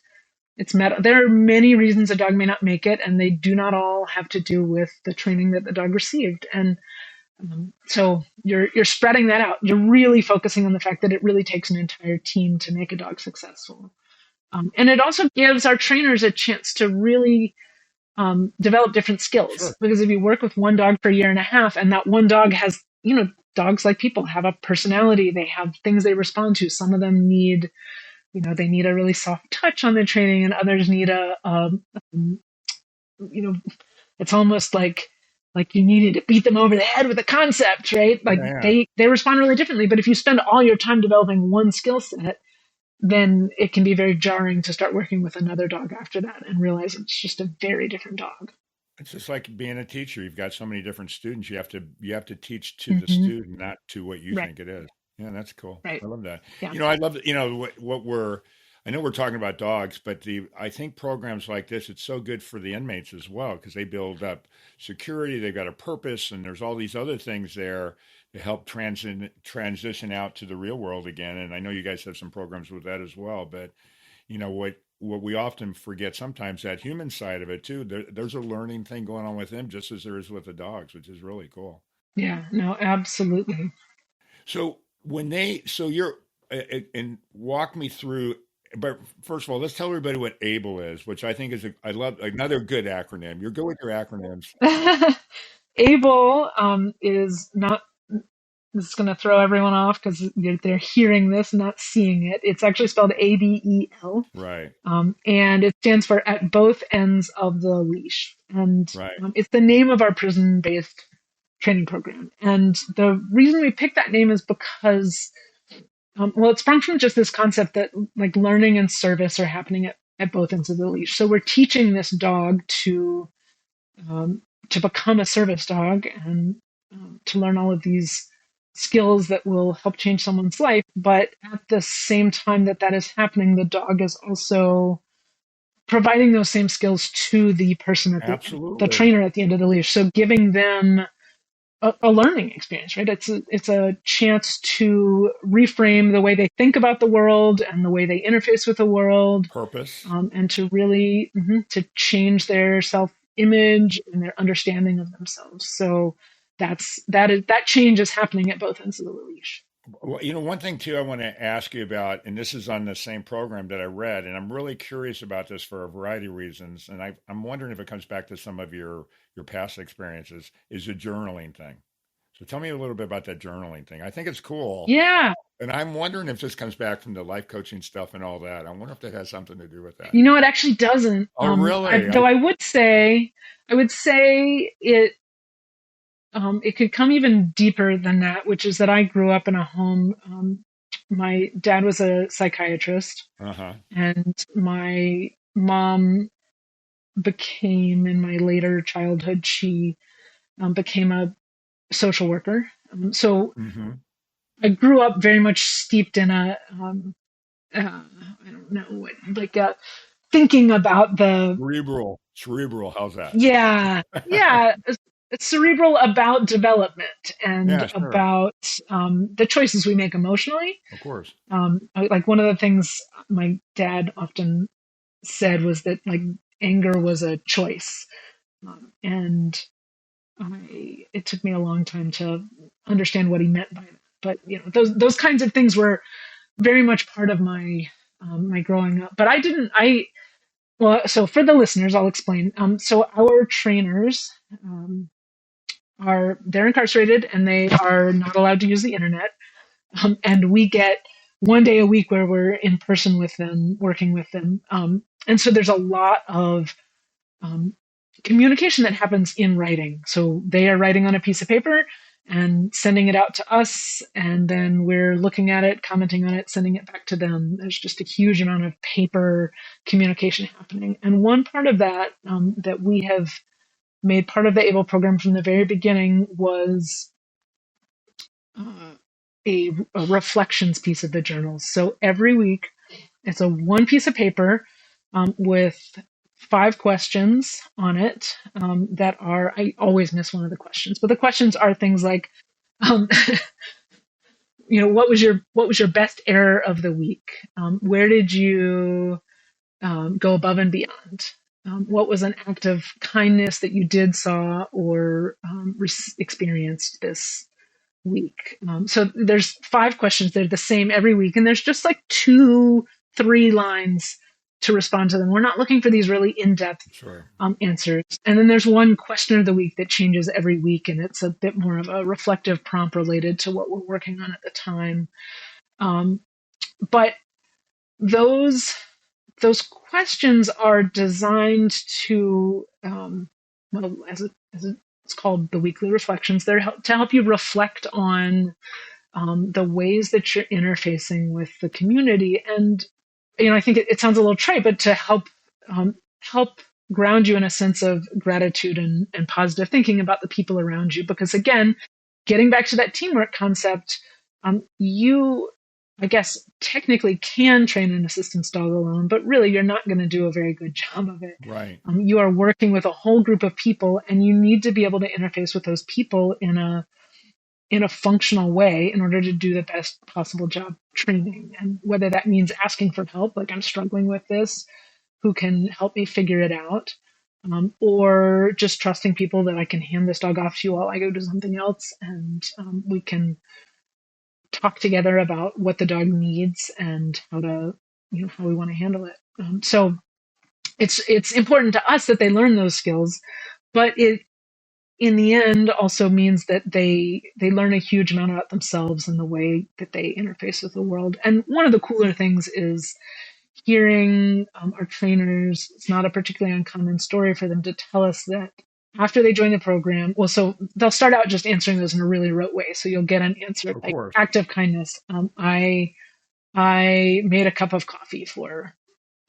there are many reasons a dog may not make it, and they do not all have to do with the training that the dog received. And so you're spreading that out. You're really focusing on the fact that it really takes an entire team to make a dog successful. And it also gives our trainers a chance to really develop different skills. Sure. Because if you work with one dog for a year and a half, and that one dog has, dogs like people have a personality, they have things they respond to. Some of them need, they need a really soft touch on their training, and others need it's almost like you needed to beat them over the head with a concept, right? Like Yeah. they respond really differently. But if you spend all your time developing one skill set, then it can be very jarring to start working with another dog after that and realize it's just a very different dog. It's just like being a teacher. You've got so many different students. You have to teach to the student, not to what you Right. think it is. Yeah, that's cool. Right. I love that. Yeah. I love I know we're talking about dogs, but I think programs like this, it's so good for the inmates as well, because they build up security, they've got a purpose, and there's all these other things there to help transition out to the real world again. And I know you guys have some programs with that as well, but what we often forget sometimes, that human side of it too, there's a learning thing going on with them just as there is with the dogs, which is really cool. Yeah, no, absolutely. So you're, and walk me through, but first of all, let's tell everybody what ABEL is, which I think I love, another good acronym. You're good with your acronyms. ABEL is not, this is going to throw everyone off because they're hearing this, not seeing it. It's actually spelled ABEL. Right. And it stands for at both ends of the leash. And Right. It's the name of our prison-based training program. And the reason we picked that name is because, it sprung from just this concept that like learning and service are happening at both ends of the leash. So we're teaching this dog to become a service dog and to learn all of these skills that will help change someone's life. But at the same time that is happening, the dog is also providing those same skills to the person the trainer at the end of the leash. So giving them a learning experience, right? It's a chance to reframe the way they think about the world and the way they interface with the world. Purpose. And to really to change their self-image and their understanding of themselves. So that change is happening at both ends of the leash. Well, one thing too I want to ask you about, and this is on the same program that I read, and I'm really curious about this for a variety of reasons, and I'm wondering if it comes back to some of your past experiences, is the journaling thing. So tell me a little bit about that journaling thing. I think it's cool. Yeah. And I'm wondering if this comes back from the life coaching stuff and all that. I wonder if that has something to do with that. It actually doesn't. Oh, really? Though I would say it. It could come even deeper than that, which is that I grew up in a home. My dad was a psychiatrist, and my mom became, in my later childhood, she became a social worker. So I grew up very much steeped in I don't know, thinking about the cerebral. How's that? Yeah. It's cerebral about development and about the choices we make emotionally. Of course. Like one of the things my dad often said was that like anger was a choice, and it took me a long time to understand what he meant by that. But those kinds of things were very much part of my my growing up. But so for the listeners, I'll explain. So our trainers. They're incarcerated and they are not allowed to use the internet. And we get one day a week where we're in person with them, working with them. And so there's a lot of communication that happens in writing. So they are writing on a piece of paper and sending it out to us. And then we're looking at it, commenting on it, sending it back to them. There's just a huge amount of paper communication happening. And one part of that that we have made part of the ABEL program from the very beginning was a reflections piece of the journals. So every week, it's a one piece of paper with 5 questions on it that are, I always miss one of the questions, but the questions are things like, what was your best error of the week? Where did you go above and beyond? What was an act of kindness that you did, saw, or experienced this week? So there's 5 questions. They're the same every week. And there's just like 2-3 lines to respond to them. We're not looking for these really in-depth Sure. answers. And then there's one question of the week that changes every week, and it's a bit more of a reflective prompt related to what we're working on at the time. But those questions are designed to, well, as it's called the weekly reflections. They're to help you reflect on the ways that you're interfacing with the community. And, I think it sounds a little trite, but to help ground you in a sense of gratitude and positive thinking about the people around you. Because again, getting back to that teamwork concept, you, I guess, technically can train an assistance dog alone, but really you're not going to do a very good job of it. Right. You are working with a whole group of people, and you need to be able to interface with those people in a functional way in order to do the best possible job training. And whether that means asking for help, like I'm struggling with this, who can help me figure it out, or just trusting people that I can hand this dog off to while I go do something else, and we can talk together about what the dog needs and how we want to handle it. So it's important to us that they learn those skills, but it in the end also means that they learn a huge amount about themselves and the way that they interface with the world. And one of the cooler things is hearing our trainers. It's not a particularly uncommon story for them to tell us that after they join the program, well, so they'll start out just answering those in a really rote way. So you'll get an answer like act of kindness. I made a cup of coffee for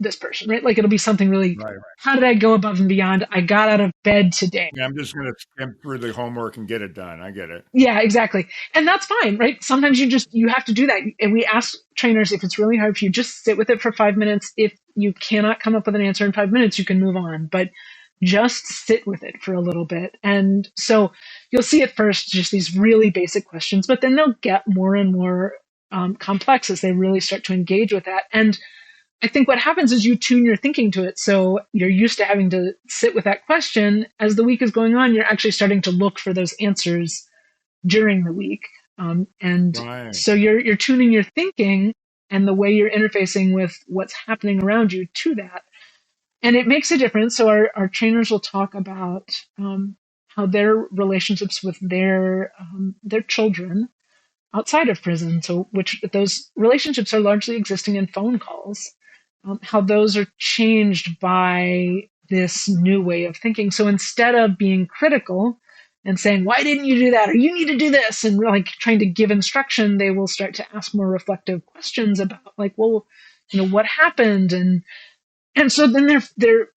this person, right? Like it'll be something really, right. How did I go above and beyond? I got out of bed today. Yeah, I'm just going to skim through the homework and get it done. I get it. Yeah, exactly. And that's fine, right? Sometimes you have to do that. And we ask trainers, if it's really hard for you, just sit with it for 5 minutes. If you cannot come up with an answer in 5 minutes, you can move on, but just sit with it for a little bit. And so you'll see at first just these really basic questions, but then they'll get more and more complex as they really start to engage with that. And I think what happens is you tune your thinking to it. So you're used to having to sit with that question. As the week is going on, you're actually starting to look for those answers during the week. So you're tuning your thinking and the way you're interfacing with what's happening around you to that. And it makes a difference. So our trainers will talk about how their relationships with their children outside of prison, so which those relationships are largely existing in phone calls, how those are changed by this new way of thinking. So instead of being critical and saying, why didn't you do that? Or you need to do this, and like trying to give instruction, they will start to ask more reflective questions about like, well, what happened? And so then their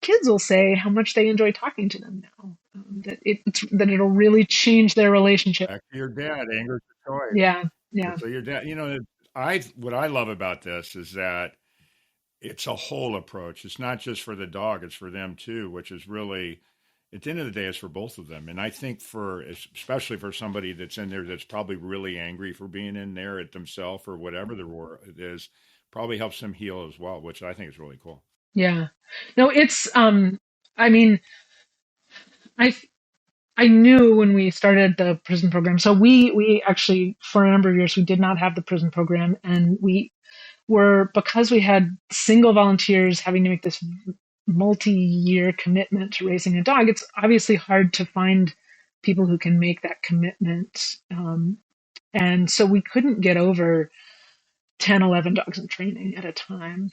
kids will say how much they enjoy talking to them now, that it'll really change their relationship. Back to your dad, anger's a choice. Yeah. So your dad, what I love about this is that it's a whole approach. It's not just for the dog, it's for them too, which is really, at the end of the day, it's for both of them. And I think especially for somebody that's in there that's probably really angry for being in there at themselves or whatever the roar it is, probably helps them heal as well, which I think is really cool. Yeah. No, it's, I mean, I knew when we started the prison program. So we actually, for a number of years, we did not have the prison program, and we were, because we had single volunteers having to make this multi-year commitment to raising a dog, it's obviously hard to find people who can make that commitment. And so we couldn't get over 10, 11 dogs in training at a time.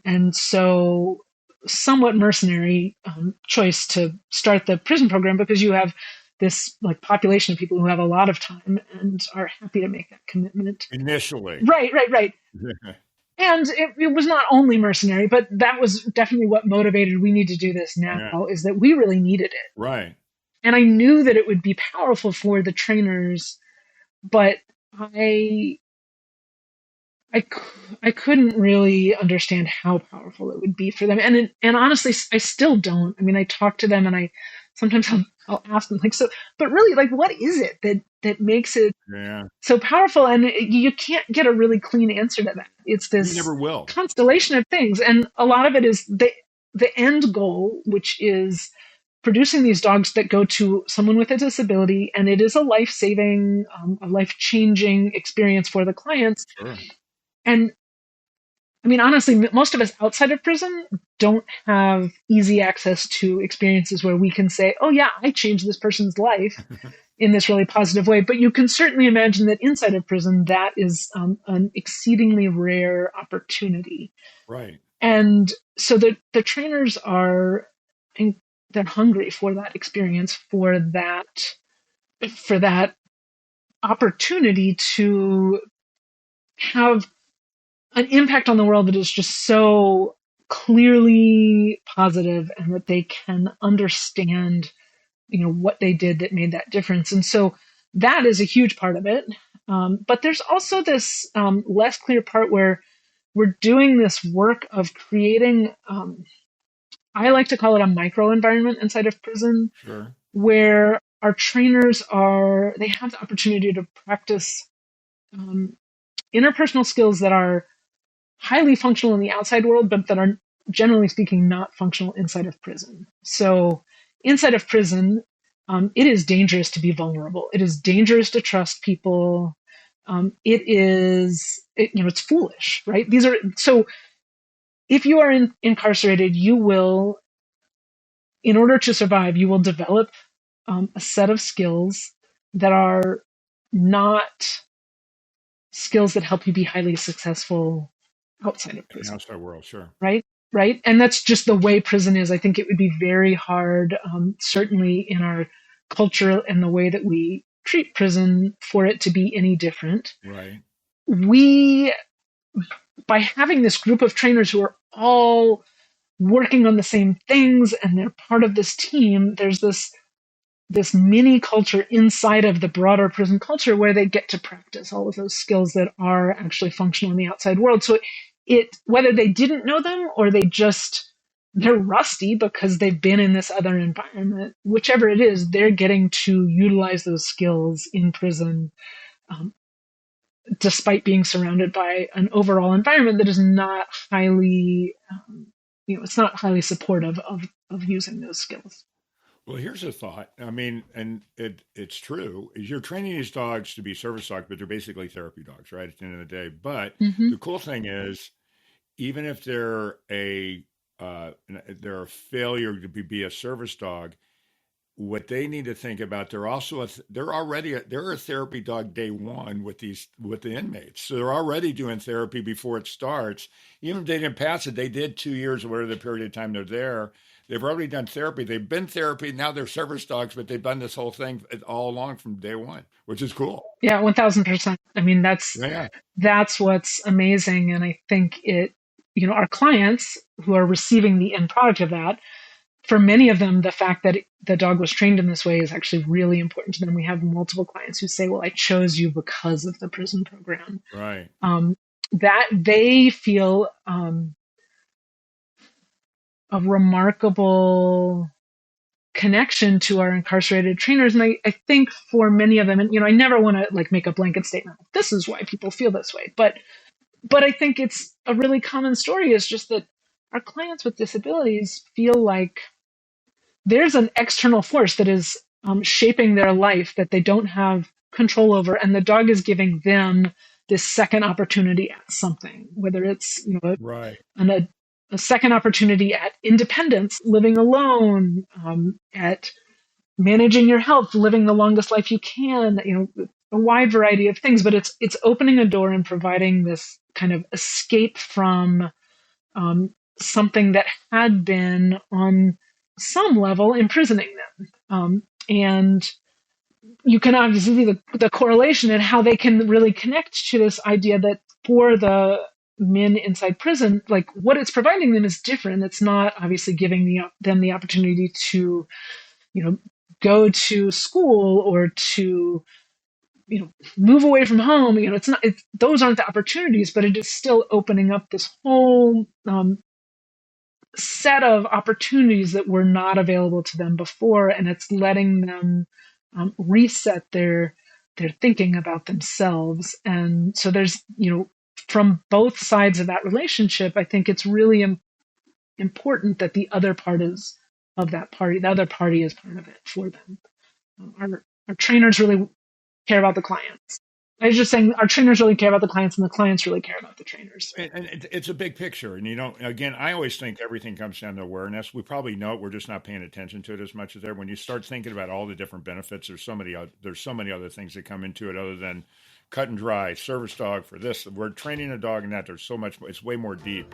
And so somewhat mercenary choice to start the prison program, because you have this like population of people who have a lot of time and are happy to make that commitment. Initially. Right. And it was not only mercenary, but that was definitely what motivated, we need to do this now, is that we really needed it. Right. And I knew that it would be powerful for the trainers, but I couldn't really understand how powerful it would be for them. And honestly, I still don't. I mean, I talk to them, and sometimes I'll ask them, like, so, but really, like, what is it that makes it so powerful? And you can't get a really clean answer to that. It's this constellation of things. And a lot of it is the end goal, which is producing these dogs that go to someone with a disability, and it is a life-saving, a life-changing experience for the clients. Sure. And I mean, honestly, most of us outside of prison don't have easy access to experiences where we can say, oh, yeah, I changed this person's life in this really positive way. But you can certainly imagine that inside of prison, that is an exceedingly rare opportunity. Right. And so the trainers are, they're hungry for that experience, for that opportunity to have an impact on the world that is just so clearly positive, and that they can understand, what they did that made that difference. And so that is a huge part of it. But there's also this less clear part where we're doing this work of creating, I like to call it a micro environment inside of prison, Sure. where our trainers they have the opportunity to practice interpersonal skills that are highly functional in the outside world, but that are, generally speaking, not functional inside of prison. So inside of prison, it is dangerous to be vulnerable. It is dangerous to trust people. It's foolish, right? So if you are incarcerated, you will, in order to survive, you will develop a set of skills that are not skills that help you be highly successful outside of In the prison. outside world, sure. Right. And that's just the way prison is. I think it would be very hard, certainly in our culture and the way that we treat prison, for it to be any different. Right. By having this group of trainers who are all working on the same things and they're part of this team, there's this mini culture inside of the broader prison culture where they get to practice all of those skills that are actually functional in the outside world. So whether they didn't know them or they're rusty because they've been in this other environment, whichever it is, they're getting to utilize those skills in prison, despite being surrounded by an overall environment that is not highly, it's not highly supportive of using those skills. Well, here's a thought. I mean, and it's true. Is you're training these dogs to be service dogs, but they're basically therapy dogs, right? At the end of the day. But Mm-hmm. the cool thing is, even if they're a failure to be a service dog, what they need to think about, they're a therapy dog day one with the inmates. So they're already doing therapy before it starts. Even if they didn't pass it, they did 2 years or whatever the period of time they're there. They've already done therapy. They've been therapy. Now they're service dogs, but they've done this whole thing all along from day one, which is cool. Yeah, 1000%. I mean, Yeah. that's what's amazing. And I think our clients who are receiving the end product of that, for many of them, the fact that the dog was trained in this way is actually really important to them. We have multiple clients who say, well, I chose you because of the prison program. Right. That they feel a remarkable connection to our incarcerated trainers. And I think for many of them, and I never want to make a blanket statement, this is why people feel this way. But I think it's a really common story, is just that our clients with disabilities feel like there's an external force that is shaping their life that they don't have control over. And the dog is giving them this second opportunity at something, whether it's, Right. a second opportunity at independence, living alone, at managing your health, living the longest life you can, a wide variety of things. But it's opening a door and providing this kind of escape from something that had been on some level imprisoning them. And you can obviously see the correlation and how they can really connect to this idea that for the men inside prison, what it's providing them is different. It's not obviously giving them the opportunity to, go to school or to, move away from home. Those aren't the opportunities, but it is still opening up this whole set of opportunities that were not available to them before, and it's letting them reset their thinking about themselves. And so there's, from both sides of that relationship, I think it's really important that the other part is of that party. The other party is part of it for them. Our trainers really care about the clients. I was just saying our trainers really care about the clients and the clients really care about the trainers. And it's a big picture. And, again, I always think everything comes down to awareness. We probably know it. We're just not paying attention to it as much as there. When you start thinking about all the different benefits, there's so many other things that come into it other than cut and dry, service dog for this. We're training a dog and that. There's so much. It's way more deep.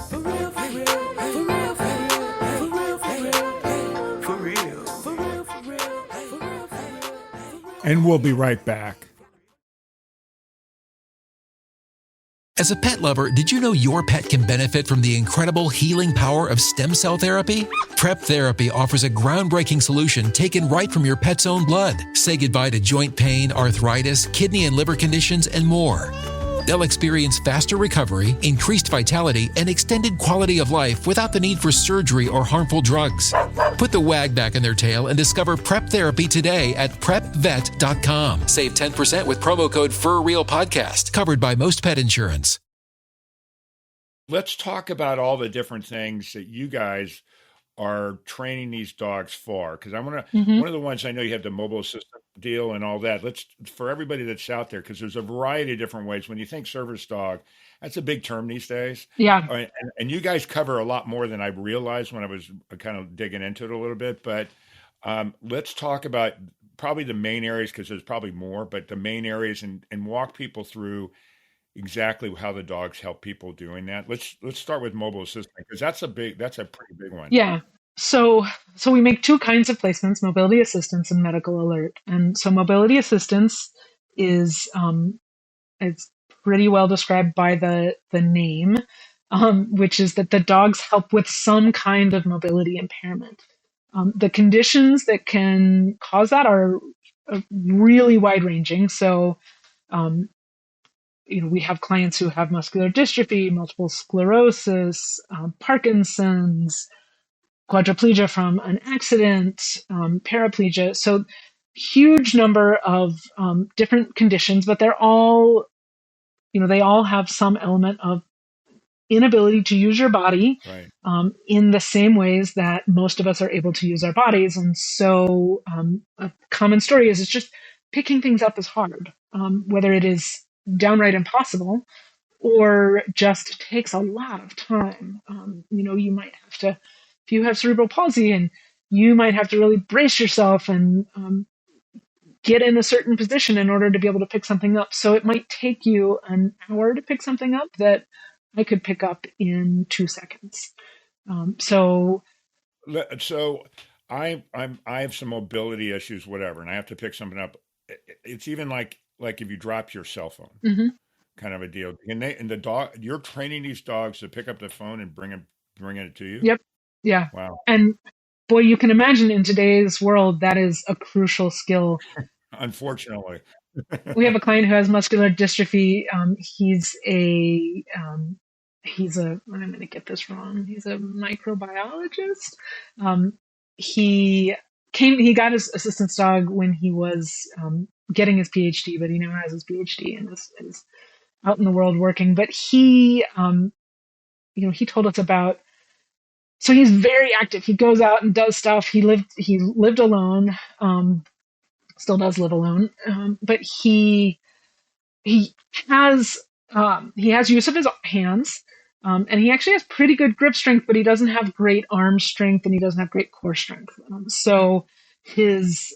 For real, for real, for real, for real, for real, for real, for real, for real, for real, for real. And we'll be right back. As a pet lover, did you know your pet can benefit from the incredible healing power of stem cell therapy? Prep Therapy offers a groundbreaking solution taken right from your pet's own blood. Say goodbye to joint pain, arthritis, kidney and liver conditions, and more. They'll experience faster recovery, increased vitality, and extended quality of life without the need for surgery or harmful drugs. Put the wag back in their tail and discover Prep Therapy today at prepvet.com. Save 10% with promo code FurRealPodcast, covered by most pet insurance. Let's talk about all the different things that you guys are training these dogs for, because I want to. One of the ones I know you have the mobile assistant deal and all that. Let's, for everybody that's out there, because there's a variety of different ways. When you think service dog, that's a big term these days. Yeah. And you guys cover a lot more than I realized when I was kind of digging into it a little bit. But let's talk about probably the main areas, because there's probably more, but the main areas, and walk people through exactly how the dogs help people doing that. Let's start with mobile assistant, because that's a pretty big one. Yeah. So we make two kinds of placements, mobility assistance and medical alert. And so mobility assistance is, it's pretty well described by the name, which is that the dogs help with some kind of mobility impairment. The conditions that can cause that are really wide ranging. So, we have clients who have muscular dystrophy, multiple sclerosis, Parkinson's, quadriplegia from an accident, paraplegia. So huge number of different conditions, but they're all, they all have some element of inability to use your body in the same ways that most of us are able to use our bodies. And so a common story is it's just picking things up is hard, whether it is downright impossible or just takes a lot of time. You might have to, if you have cerebral palsy, and you might have to really brace yourself and get in a certain position in order to be able to pick something up. So it might take you an hour to pick something up that I could pick up in 2 seconds. So I have some mobility issues, whatever, and I have to pick something up. It's even like if you drop your cell phone, kind of a deal. And the dog, you're training these dogs to pick up the phone and bringing it to you. Yep. Yeah. Wow. And boy, you can imagine in today's world, that is a crucial skill. Unfortunately. We have a client who has muscular dystrophy. He's I'm going to get this wrong. He's a microbiologist. He got his assistance dog when he was getting his PhD, but he now has his PhD and is out in the world working. But he told us about. So he's very active. He goes out and does stuff. He lived alone. Still does live alone. But he has use of his hands. And he actually has pretty good grip strength, but he doesn't have great arm strength and he doesn't have great core strength. So his,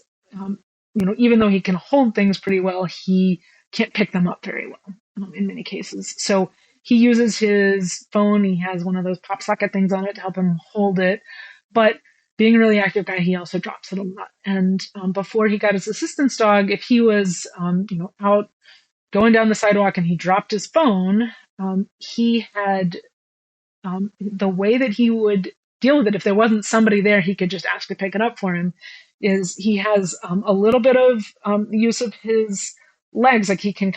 even though he can hold things pretty well, he can't pick them up very well in many cases. So he uses his phone. He has one of those pop socket things on it to help him hold it. But being a really active guy, he also drops it a lot. And before he got his assistance dog, if he was, out going down the sidewalk and he dropped his phone, he had the way that he would deal with it, if there wasn't somebody there he could just ask to pick it up for him, is he has a little bit of use of his legs. Like he can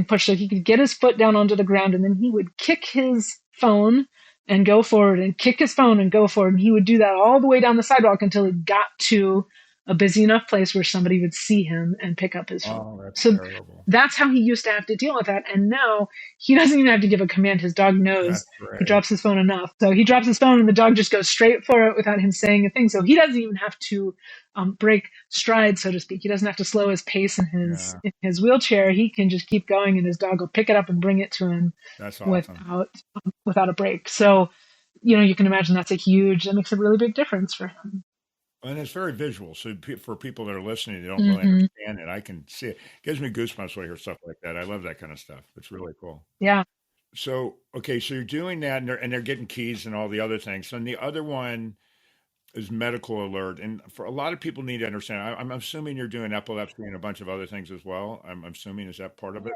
push, so he could get his foot down onto the ground, and then he would kick his phone and go forward and kick his phone and go forward. And he would do that all the way down the sidewalk until he got to a busy enough place where somebody would see him and pick up his phone. Oh, that's So terrible. that's how he used to have to deal with that. And now he doesn't even have to give a command. His dog knows That's he great. drops his phone enough. So he drops his phone and the dog just goes straight for it without him saying a thing. So he doesn't even have to break stride, so to speak. He doesn't have to slow his pace Yeah, in his wheelchair. He can just keep going and his dog will pick it up and bring it to him that's awesome. without a break. So, you can imagine that makes a really big difference for him. And it's very visual. So for people that are listening, they don't really Mm-hmm. understand it. I can see it. It gives me goosebumps when I hear stuff like that. I love that kind of stuff. It's really cool. Yeah. So, okay, so you're doing that and they're getting keys and all the other things. And the other one is medical alert. And for a lot of people need to understand, I'm assuming you're doing epilepsy and a bunch of other things as well. I'm assuming, is that part of it?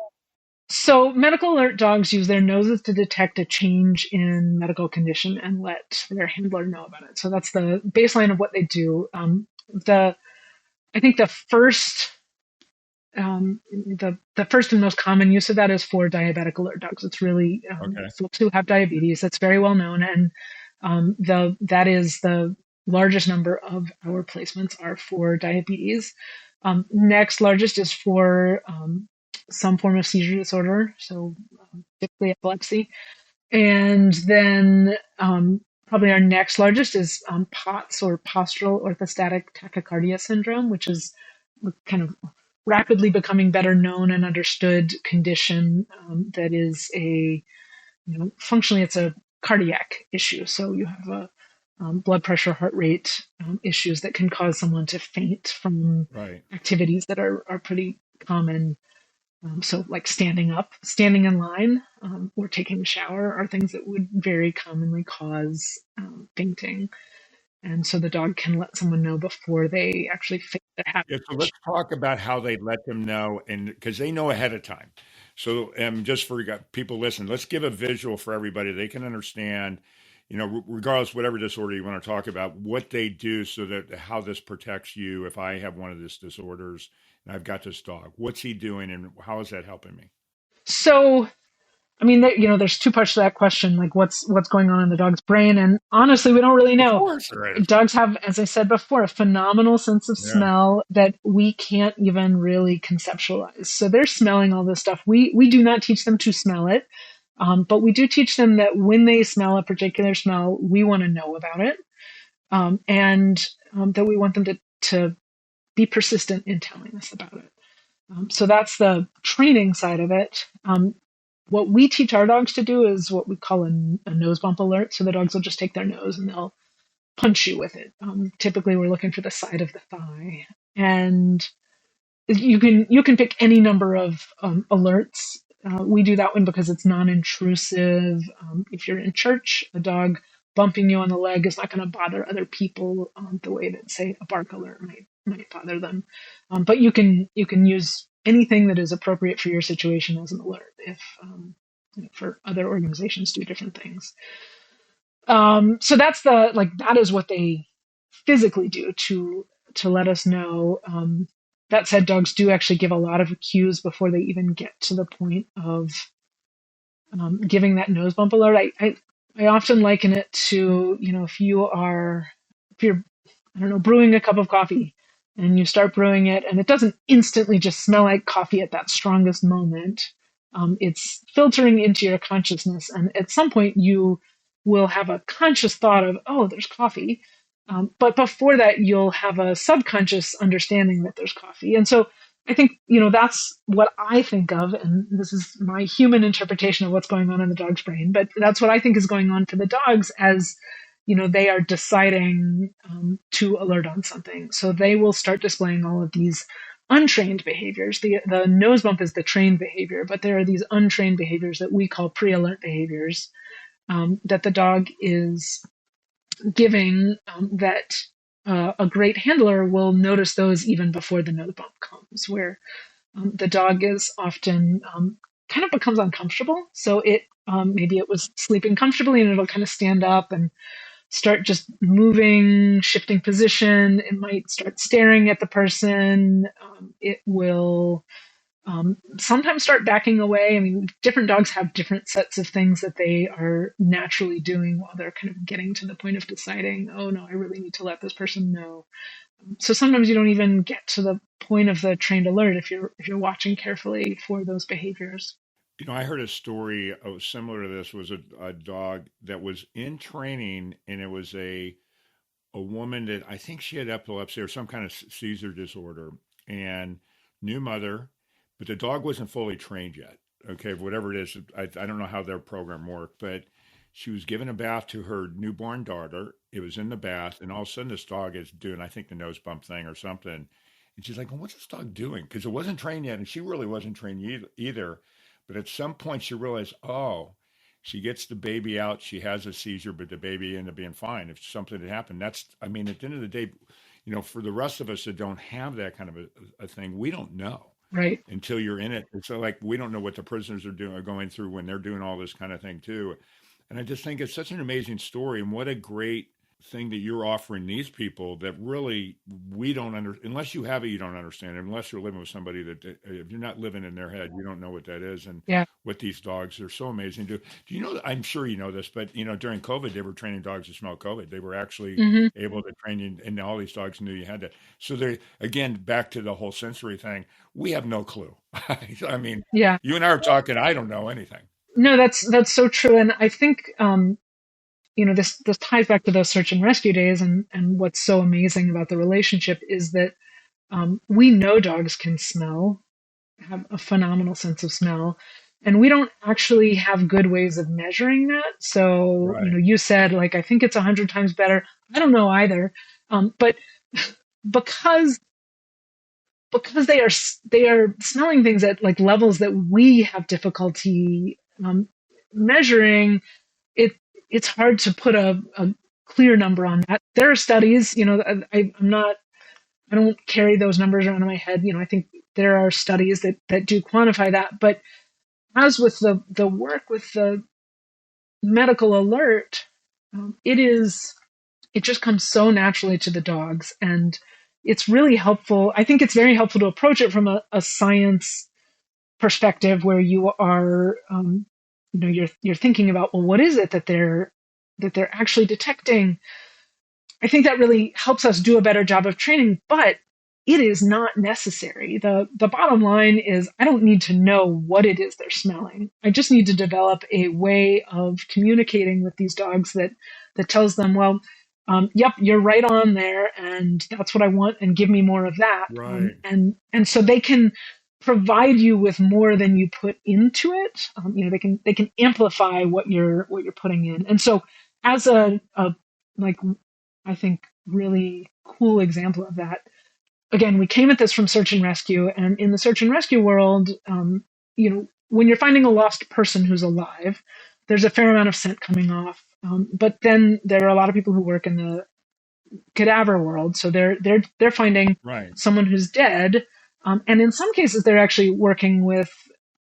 So medical alert dogs use their noses to detect a change in medical condition and let their handler know about it. So that's the baseline of what they do. I think the first and most common use of that is for diabetic alert dogs. It's really Okay. folks who have diabetes. That's very well known, and that is the largest number of our placements are for diabetes. Next largest is for some form of seizure disorder, so typically epilepsy, and then probably our next largest is POTS, or postural orthostatic tachycardia syndrome, which is kind of rapidly becoming better known and understood condition that is functionally it's a cardiac issue. So you have a blood pressure, heart rate issues that can cause someone to faint from Right. activities that are pretty common. So like standing up, standing in line, or taking a shower are things that would very commonly cause fainting. And so the dog can let someone know before they actually faint that happen. Yeah, so let's talk about how they let them know, and because they know ahead of time. So, just for people listening, let's give a visual for everybody. They can understand, regardless whatever disorder you want to talk about, what they do so that how this protects you. If I have one of these disorders and I've got this dog, what's he doing, and how is that helping me? So I mean, there's two parts to that question, like what's going on in the dog's brain, and honestly, we don't really Of know. course, there is. Dogs have, as I said before, a phenomenal sense of Yeah. smell that we can't even really conceptualize. So they're smelling all this stuff. We do not teach them to smell it, but we do teach them that when they smell a particular smell, we want to know about it, and that we want them to be persistent in telling us about it. So that's the training side of it. What we teach our dogs to do is what we call a nose bump alert. So the dogs will just take their nose and they'll punch you with it. Typically, we're looking for the side of the thigh, and you can pick any number of alerts. We do that one because it's non-intrusive. If you're in church, a dog bumping you on the leg is not going to bother other people the way that, say, a bark alert might bother them. But you can use anything that is appropriate for your situation as an alert. If for other organizations do different things. So that is what they physically do to let us know. That said, dogs do actually give a lot of cues before they even get to the point of giving that nose bump alert. I often liken it to, if you're, I don't know, brewing a cup of coffee and you start brewing it and it doesn't instantly just smell like coffee at that strongest moment. It's filtering into your consciousness. And at some point you will have a conscious thought of, oh, there's coffee. But before that, you'll have a subconscious understanding that there's coffee. And so I think, that's what I think of, and this is my human interpretation of what's going on in the dog's brain, but that's what I think is going on for the dogs as, they are deciding to alert on something. So they will start displaying all of these untrained behaviors. The nose bump is the trained behavior, but there are these untrained behaviors that we call pre-alert behaviors that the dog is giving that a great handler will notice those even before the nose bump comes, where the dog is often kind of becomes uncomfortable. So maybe it was sleeping comfortably and it'll kind of stand up and start just moving, shifting position. It might start staring at the person. It will sometimes start backing away. I mean, different dogs have different sets of things that they are naturally doing while they're kind of getting to the point of deciding, oh no, I really need to let this person know. So sometimes you don't even get to the point of the trained alert if you're watching carefully for those behaviors. I heard a story similar to this. Was a dog that was in training, and it was a woman that I think she had epilepsy or some kind of seizure disorder, and new mother, but the dog wasn't fully trained yet. Okay, whatever it is, I don't know how their program worked, but she was giving a bath to her newborn daughter. It was in the bath, and all of a sudden this dog is doing, I think, the nose bump thing or something. And she's like, well, what's this dog doing? Because it wasn't trained yet, and she really wasn't trained either. But at some point she realized, oh, she gets the baby out, she has a seizure, but the baby ended up being fine. If something had happened, I mean, at the end of the day, for the rest of us that don't have that kind of a thing, we don't know. Right. Until you're in it. And so like, we don't know what the prisoners are going through when they're doing all this kind of thing too. And I just think it's such an amazing story, and what a great thing that you're offering these people that really we don't unless you have it, you don't understand it. Unless you're living with somebody that if you're not living in their head, you don't know what that is. And what these dogs are so amazing. Do you know, I'm sure you know this, but during COVID, they were training dogs to smell COVID. They were actually able to train you, and all these dogs knew you had that. So they, again, back to the whole sensory thing, we have no clue. I mean, you and I are talking, I don't know anything. No, that's so true. And I think, this ties back to those search and rescue days. And what's so amazing about the relationship is that we know dogs can smell, have a phenomenal sense of smell. And we don't actually have good ways of measuring that. So, you said, like, I think it's 100 times better. I don't know either. But because they are smelling things at like levels that we have difficulty measuring, it's hard to put a clear number on that. There are studies, I don't carry those numbers around in my head. I think there are studies that do quantify that. But as with the work with the medical alert, it just comes so naturally to the dogs, and it's really helpful. I think it's very helpful to approach it from a science perspective, where you are, you're thinking about, well, what is it that they're actually detecting? I think that really helps us do a better job of training, but it is not necessary. The bottom line is, I don't need to know what it is they're smelling. I just need to develop a way of communicating with these dogs that tells them, well, yep, you're right on there, and that's what I want, and give me more of that. Right. And so they can provide you with more than you put into it. They can amplify what you're putting in. And so, as a I think really cool example of that, again, we came at this from search and rescue, and in the search and rescue world, when you're finding a lost person who's alive, there's a fair amount of scent coming off. But then there are a lot of people who work in the cadaver world, so they're finding someone who's dead, and in some cases they're actually working with,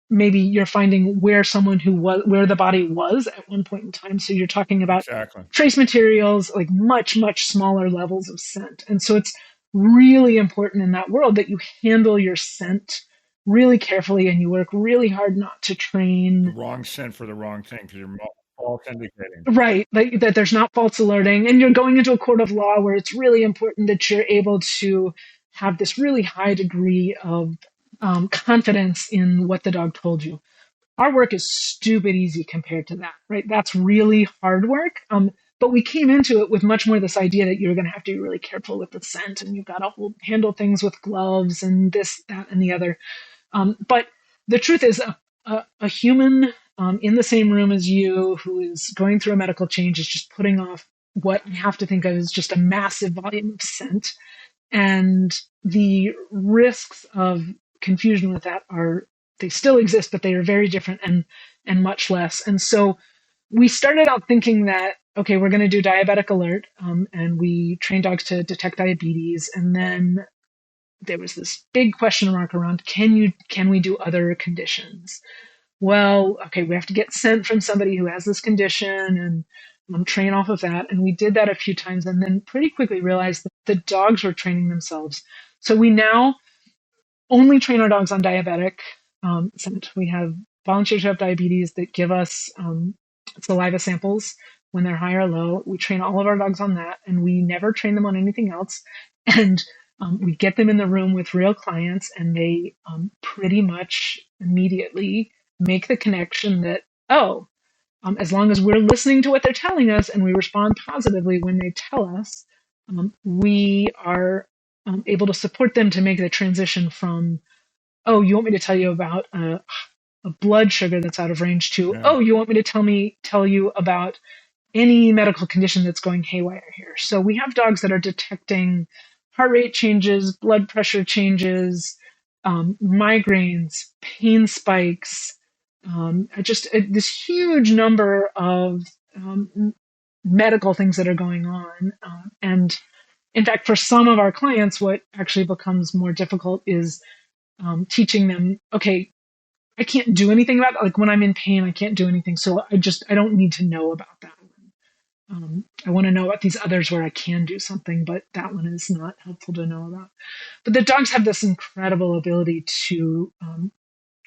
maybe you're finding where the body was at one point in time. So you're talking about trace materials, like much, much smaller levels of scent. And so it's really important in that world that you handle your scent really carefully, and you work really hard not to train the wrong scent for the wrong thing, because you're false indicating. Right, like that there's not false alerting, and you're going into a court of law where it's really important that you're able to have this really high degree of confidence in what the dog told you. Our work is stupid easy compared to that, right? That's really hard work. But we came into it with much more this idea that you're going to have to be really careful with the scent, and you've got to handle things with gloves and this, that, and the other. But the truth is, a human in the same room as you who is going through a medical change is just putting off what I have to think of as just a massive volume of scent. And the risks of confusion with that they still exist, but they are very different and much less. And so we started out thinking that, okay, we're going to do diabetic alert, and we train dogs to detect diabetes. And then there was this big question mark around, can we do other conditions? Well, okay, we have to get scent from somebody who has this condition, and train off of that. And we did that a few times, and then pretty quickly realized that the dogs were training themselves. So we now only train our dogs on diabetic sent. We have volunteers who have diabetes that give us saliva samples when they're high or low. We train all of our dogs on that, and we never train them on anything else. And we get them in the room with real clients, and they pretty much immediately make the connection that, as long as we're listening to what they're telling us and we respond positively when they tell us, we are able to support them to make the transition from, oh, you want me to tell you about a blood sugar that's out of range to, oh, you want me to tell you about any medical condition that's going haywire here. So we have dogs that are detecting heart rate changes, blood pressure changes, migraines, pain spikes, this huge number of medical things that are going on. And in fact, for some of our clients, what actually becomes more difficult is teaching them, okay, I can't do anything about that. Like when I'm in pain, I can't do anything. So I don't need to know about that. I want to know about these others where I can do something, but that one is not helpful to know about. But the dogs have this incredible ability to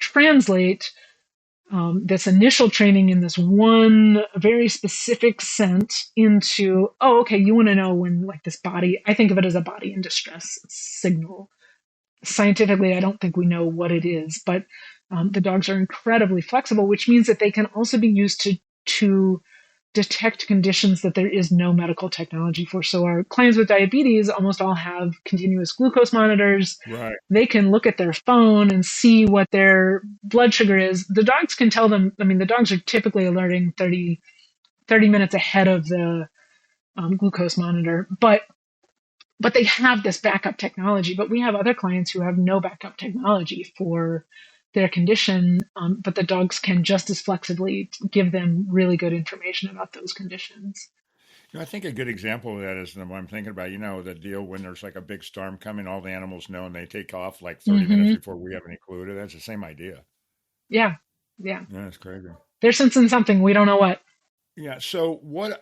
translate this initial training in this one very specific scent into, oh, okay, you want to know when like this body, I think of it as a body in distress signal. Scientifically, I don't think we know what it is, but the dogs are incredibly flexible, which means that they can also be used to detect conditions that there is no medical technology for. So our clients with diabetes almost all have continuous glucose monitors. Right. They can look at their phone and see what their blood sugar is. The dogs can tell them, the dogs are typically alerting 30 minutes ahead of the glucose monitor, but they have this backup technology. But we have other clients who have no backup technology for their condition, but the dogs can just as flexibly give them really good information about those conditions. I think a good example of that is what I'm thinking about, the deal when there's like a big storm coming, all the animals know, and they take off like 30 minutes before we have any clue to. That's the same idea. Yeah. Yeah, it's crazy. They're sensing something. We don't know what. Yeah. So what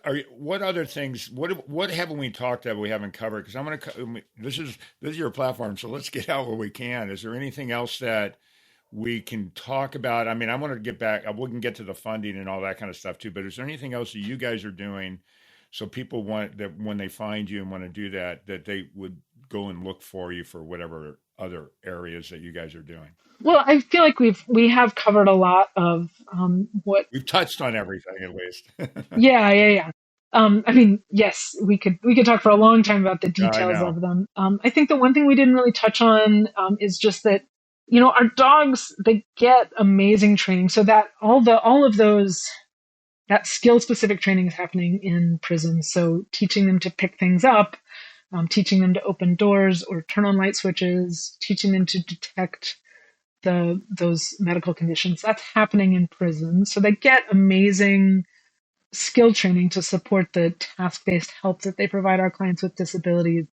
other things, what haven't we talked about we haven't covered? Because this is your platform, so let's get out what we can. Is there anything else that we can talk about? I want to get back. We can get to the funding and all that kind of stuff too. But is there anything else that you guys are doing so people want that when they find you and want to do that they would go and look for you for whatever other areas that you guys are doing? Well, I feel like we have covered a lot of what we've touched on everything at least. Yeah. Yes, we could talk for a long time about the details of them. I think the one thing we didn't really touch on is just that, our dogs, they get amazing training. So that all of those, that skill specific training is happening in prison. So teaching them to pick things up, teaching them to open doors or turn on light switches, teaching them to detect those medical conditions, that's happening in prison. So they get amazing skill training to support the task-based help that they provide our clients with disabilities.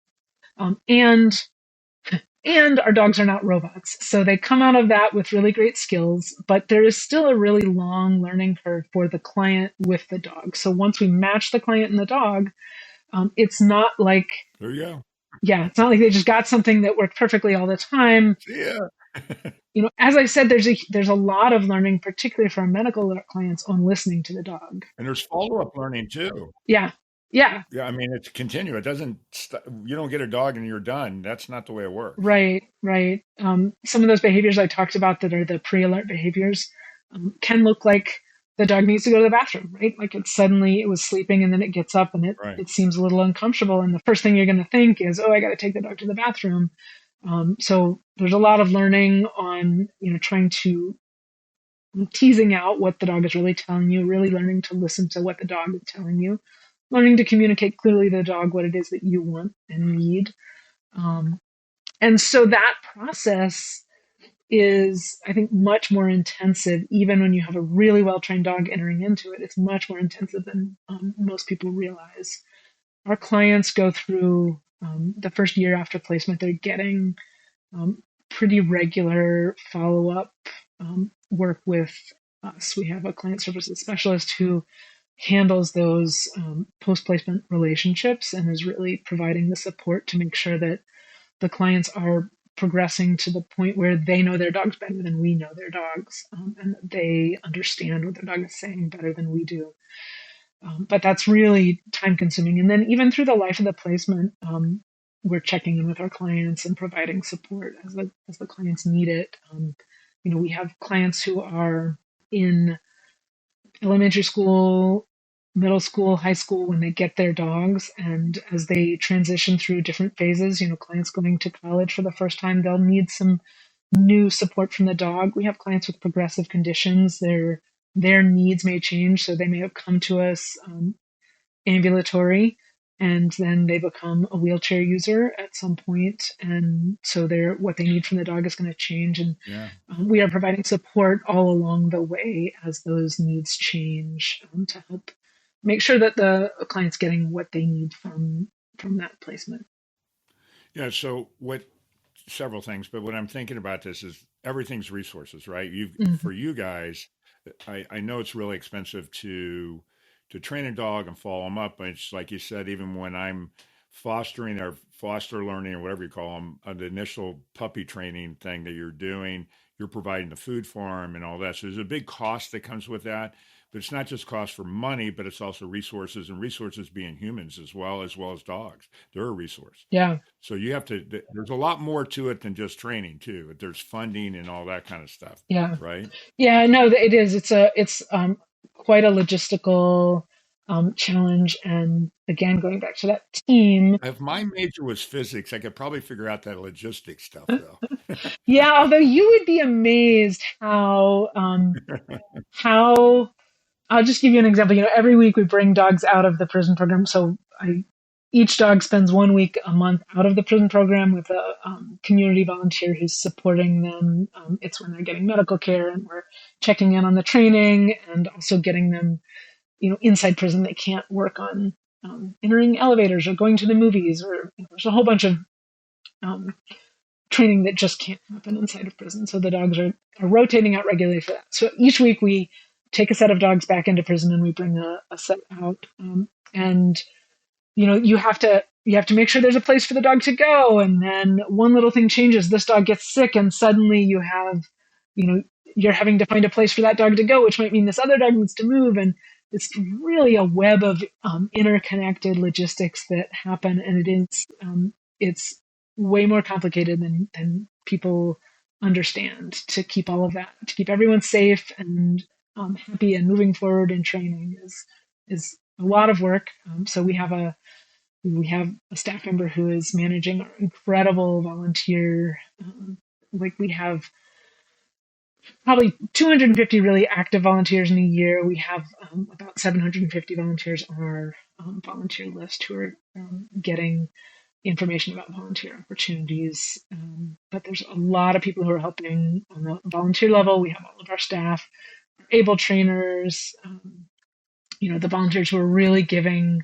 And our dogs are not robots. So they come out of that with really great skills, but there is still a really long learning curve for the client with the dog. So once we match the client and the dog, it's not like, there you go. Yeah, it's not like they just got something that worked perfectly all the time. Yeah. As I said, there's a lot of learning, particularly for our medical clients, on listening to the dog. And there's follow-up learning too. Yeah. It's continuous. It doesn't. You don't get a dog and you're done. That's not the way it works. Right. Some of those behaviors I talked about that are the pre-alert behaviors can look like the dog needs to go to the bathroom, right? Like it was sleeping and then it gets up and it seems a little uncomfortable. And the first thing you're going to think is, oh, I got to take the dog to the bathroom. So there's a lot of learning on, trying to teasing out what the dog is really telling you, really learning to listen to what the dog is telling you, learning to communicate clearly to the dog what it is that you want and need. And so that process is, I think, much more intensive, even when you have a really well-trained dog entering into it. It's much more intensive than most people realize. Our clients go through the first year after placement, they're getting pretty regular follow-up work with us. We have a client services specialist who handles those post-placement relationships and is really providing the support to make sure that the clients are progressing to the point where they know their dogs better than we know their dogs, and they understand what their dog is saying better than we do. But that's really time consuming. And then even through the life of the placement, we're checking in with our clients and providing support as the clients need it. We have clients who are in elementary school, middle school, high school when they get their dogs, and as they transition through different phases, clients going to college for the first time, they'll need some new support from the dog. We have clients with progressive conditions. Their needs may change, so they may have come to us ambulatory, and then they become a wheelchair user at some point, and so what they need from the dog is going to change. And we are providing support all along the way as those needs change, to help make sure that the client's getting what they need from that placement. Yeah. So several things, but what I'm thinking about this is everything's resources, right? For you guys, I know it's really expensive to train a dog and follow them up, but it's like you said, even when I'm fostering or foster learning or whatever you call them, the initial puppy training thing that you're doing, you're providing the food for them and all that. So there's a big cost that comes with that, but it's not just cost for money, but it's also resources, and resources being humans as well as dogs. They're a resource. Yeah. So there's a lot more to it than just training too. There's funding and all that kind of stuff. Yeah. Right. Yeah, no, it is. It's quite a logistical challenge. And again, going back to that team. If my major was physics, I could probably figure out that logistics stuff though. Yeah, although you would be amazed how I'll just give you an example. Every week we bring dogs out of the prison program. So each dog spends 1 week a month out of the prison program with a community volunteer who's supporting them. It's when they're getting medical care, and we're checking in on the training and also getting them, inside prison. They can't work on entering elevators or going to the movies, or there's a whole bunch of training that just can't happen inside of prison. So the dogs are rotating out regularly for that. So each week we take a set of dogs back into prison and we bring a set out. And you have to make sure there's a place for the dog to go. And then one little thing changes, this dog gets sick, and suddenly you're having to find a place for that dog to go, which might mean this other dog needs to move. And it's really a web of interconnected logistics that happen. And it's way more complicated than people understand, to keep all of that, to keep everyone safe and happy and moving forward in training is a lot of work. So we have a staff member who is managing our incredible volunteer. We have probably 250 really active volunteers in a year. We have about 750 volunteers on our volunteer list who are getting information about volunteer opportunities. But there's a lot of people who are helping on the volunteer level. We have all of our staff, ABEL trainers, the volunteers who are really giving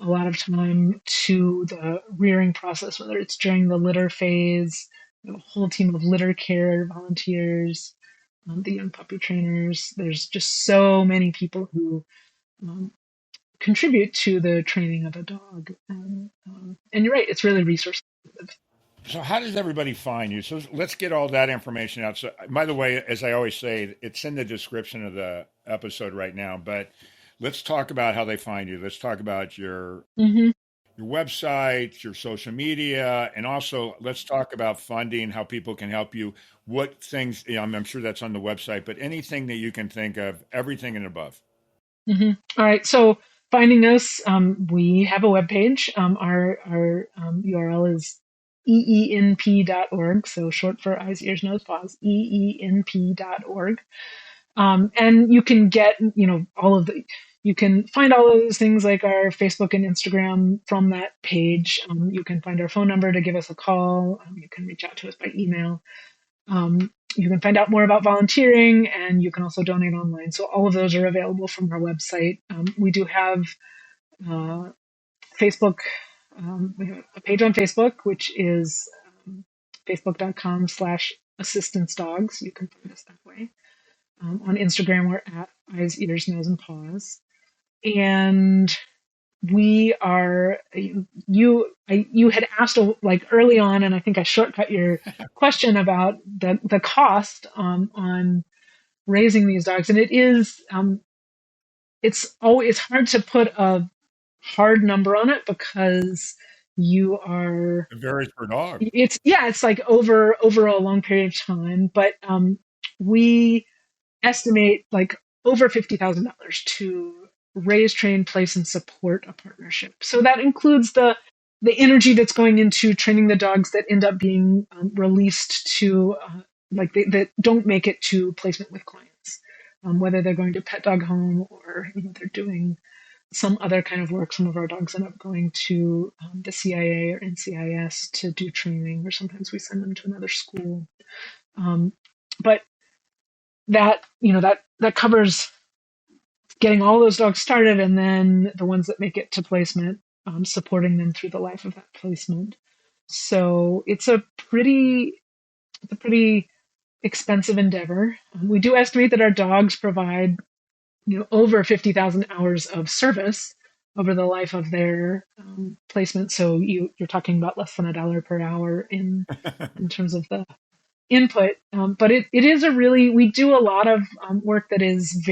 a lot of time to the rearing process, whether it's during the litter phase. We have a whole team of litter care volunteers, the young puppy trainers. There's just so many people who contribute to the training of a dog. And you're right, it's really resource intensive. So how does everybody find you? So let's get all that information out. So, by the way, as I always say, it's in the description of the episode right now, but let's talk about how they find you. Let's talk about your website, your social media, and also let's talk about funding, how people can help you, what things, I'm sure that's on the website, but anything that you can think of, everything and above. All right. So finding us, we have a webpage. Our URL is EENP.org. So short for eyes, ears, nose, paws, EENP.org. And you can get, you can find all of those things like our Facebook and Instagram from that page. You can find our phone number to give us a call. You can reach out to us by email. You can find out more about volunteering, and you can also donate online. So all of those are available from our website. We do have Facebook. We have a page on Facebook, which is facebook.com/assistance dogs. You can find us that way. On Instagram, we're at eyes, ears, nose, and paws. And we are you had asked like early on, and I think I shortcut your question about the cost on raising these dogs, and it's hard to put a hard number on it because you are It varies per dog. it's like over a long period of time, but we estimate like over $50,000 to raise, train, place, and support a partnership. So that includes the energy that's going into training the dogs that end up being released to that don't make it to placement with clients, whether they're going to pet dog home or they're doing some other kind of work. Some of our dogs end up going to the CIA or NCIS to do training, or sometimes we send them to another school. But that covers getting all those dogs started, and then the ones that make it to placement, supporting them through the life of that placement. So it's a pretty expensive endeavor. We do estimate that our dogs provide over 50,000 hours of service over the life of their placement. So you're talking about less than $1 per hour in terms of the input. But it is we do a lot of work that is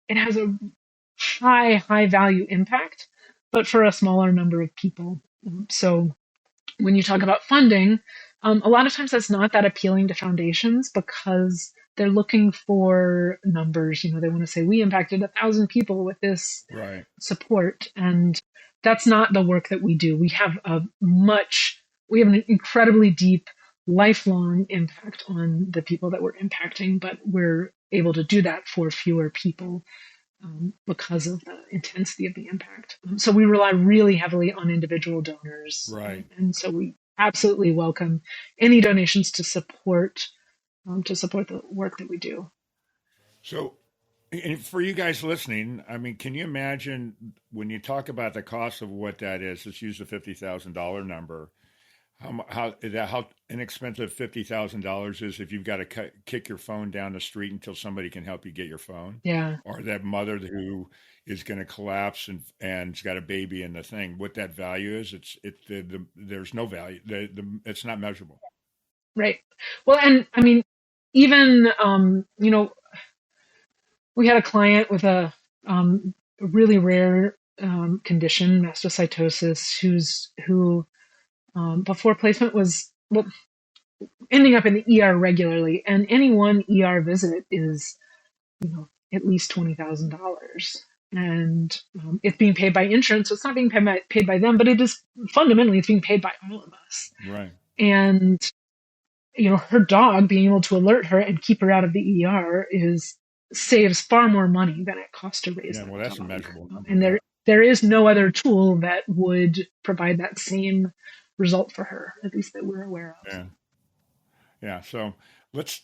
it has a high value impact, but for a smaller number of people. So when you talk about funding, a lot of times that's not that appealing to foundations because they're looking for numbers. They want to say we impacted 1,000 people with this support, and that's not the work that we do. We have an incredibly deep, lifelong impact on the people that we're impacting, but we're able to do that for fewer people because of the intensity of the impact. So we rely really heavily on individual donors, and so we absolutely welcome any donations to support the work that we do. So, and for you guys listening, I mean, can you imagine when you talk about the cost of what that is? Let's use the $50,000 number. How inexpensive $50,000 is if you've got to kick your phone down the street until somebody can help you get your phone. Yeah. Or that mother who is going to collapse and's got a baby in the thing. What that value is, there's no value. It's not measurable. Right. Well, and I mean, even we had a client with a really rare condition, mastocytosis, who before placement was ending up in the ER regularly, and any one ER visit is at least $20,000, and it's being paid by insurance, so it's not being paid by them, but it is fundamentally it's being paid by all of us. Right. And her dog, being able to alert her and keep her out of the ER saves far more money than it costs to raise. Yeah, well, that's immeasurable. And there is no other tool that would provide that same result for her, at least that we're aware of. Yeah. So let's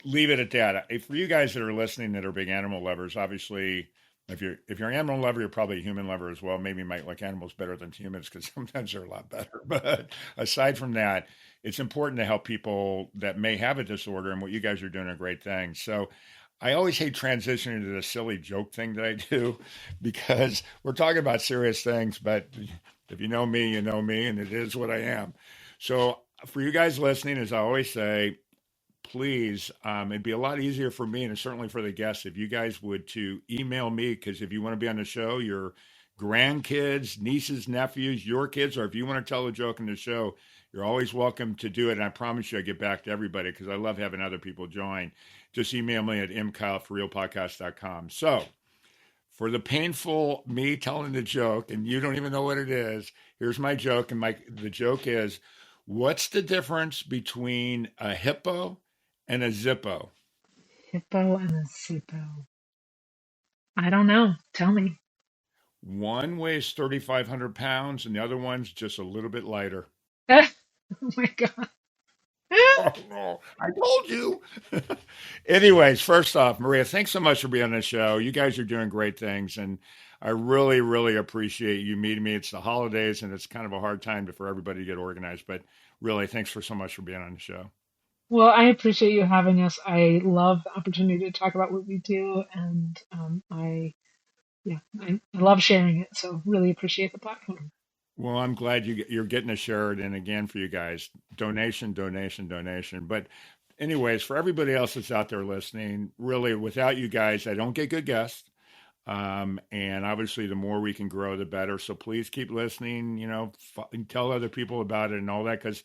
leave it at that. For you guys that are listening that are big animal lovers, obviously, if you're an animal lover, you're probably a human lover as well. Maybe you might like animals better than humans because sometimes they're a lot better. But aside from that, it's important to help people that may have a disorder, and what you guys are doing are great things. So I always hate transitioning to the silly joke thing that I do because we're talking about serious things, but if you know me, and it is what I am. So for you guys listening, as I always say, please, it'd be a lot easier for me and certainly for the guests if you guys would to email me, because if you want to be on the show, your grandkids, nieces, nephews, your kids, or if you want to tell a joke in the show, you're always welcome to do it. And I promise you I get back to everybody because I love having other people join. Just email me at mkyle@forrealpodcast.com. So for the painful me telling the joke, and you don't even know what it is, here's my joke. And the joke is, what's the difference between a hippo and a Zippo? Hippo and a Zippo. I don't know. Tell me. One weighs 3,500 pounds and the other one's just a little bit lighter. Oh my God. Oh, no, I told you. Anyways, first off, Maria, thanks so much for being on the show. You guys are doing great things, and I really, really appreciate you meeting me. It's the holidays, and it's kind of a hard time for everybody to get organized, but really, thanks so much for being on the show. Well, I appreciate you having us. I love the opportunity to talk about what we do, and I yeah, I love sharing it. So really appreciate the platform. Well, I'm glad you're getting to share it. And again, for you guys, donation, donation, donation. But anyways, for everybody else that's out there listening, really, without you guys, I don't get good guests. And obviously, the more we can grow, the better. So please keep listening, tell other people about it and all that, because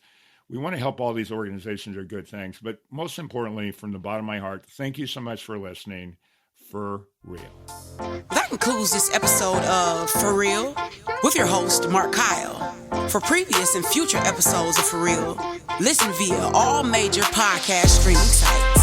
we want to help all these organizations do good things. But most importantly, from the bottom of my heart, thank you so much for listening. For real. That concludes this episode of For Real with your host, Mark Kyle. For previous and future episodes of For Real, listen via all major podcast streaming sites.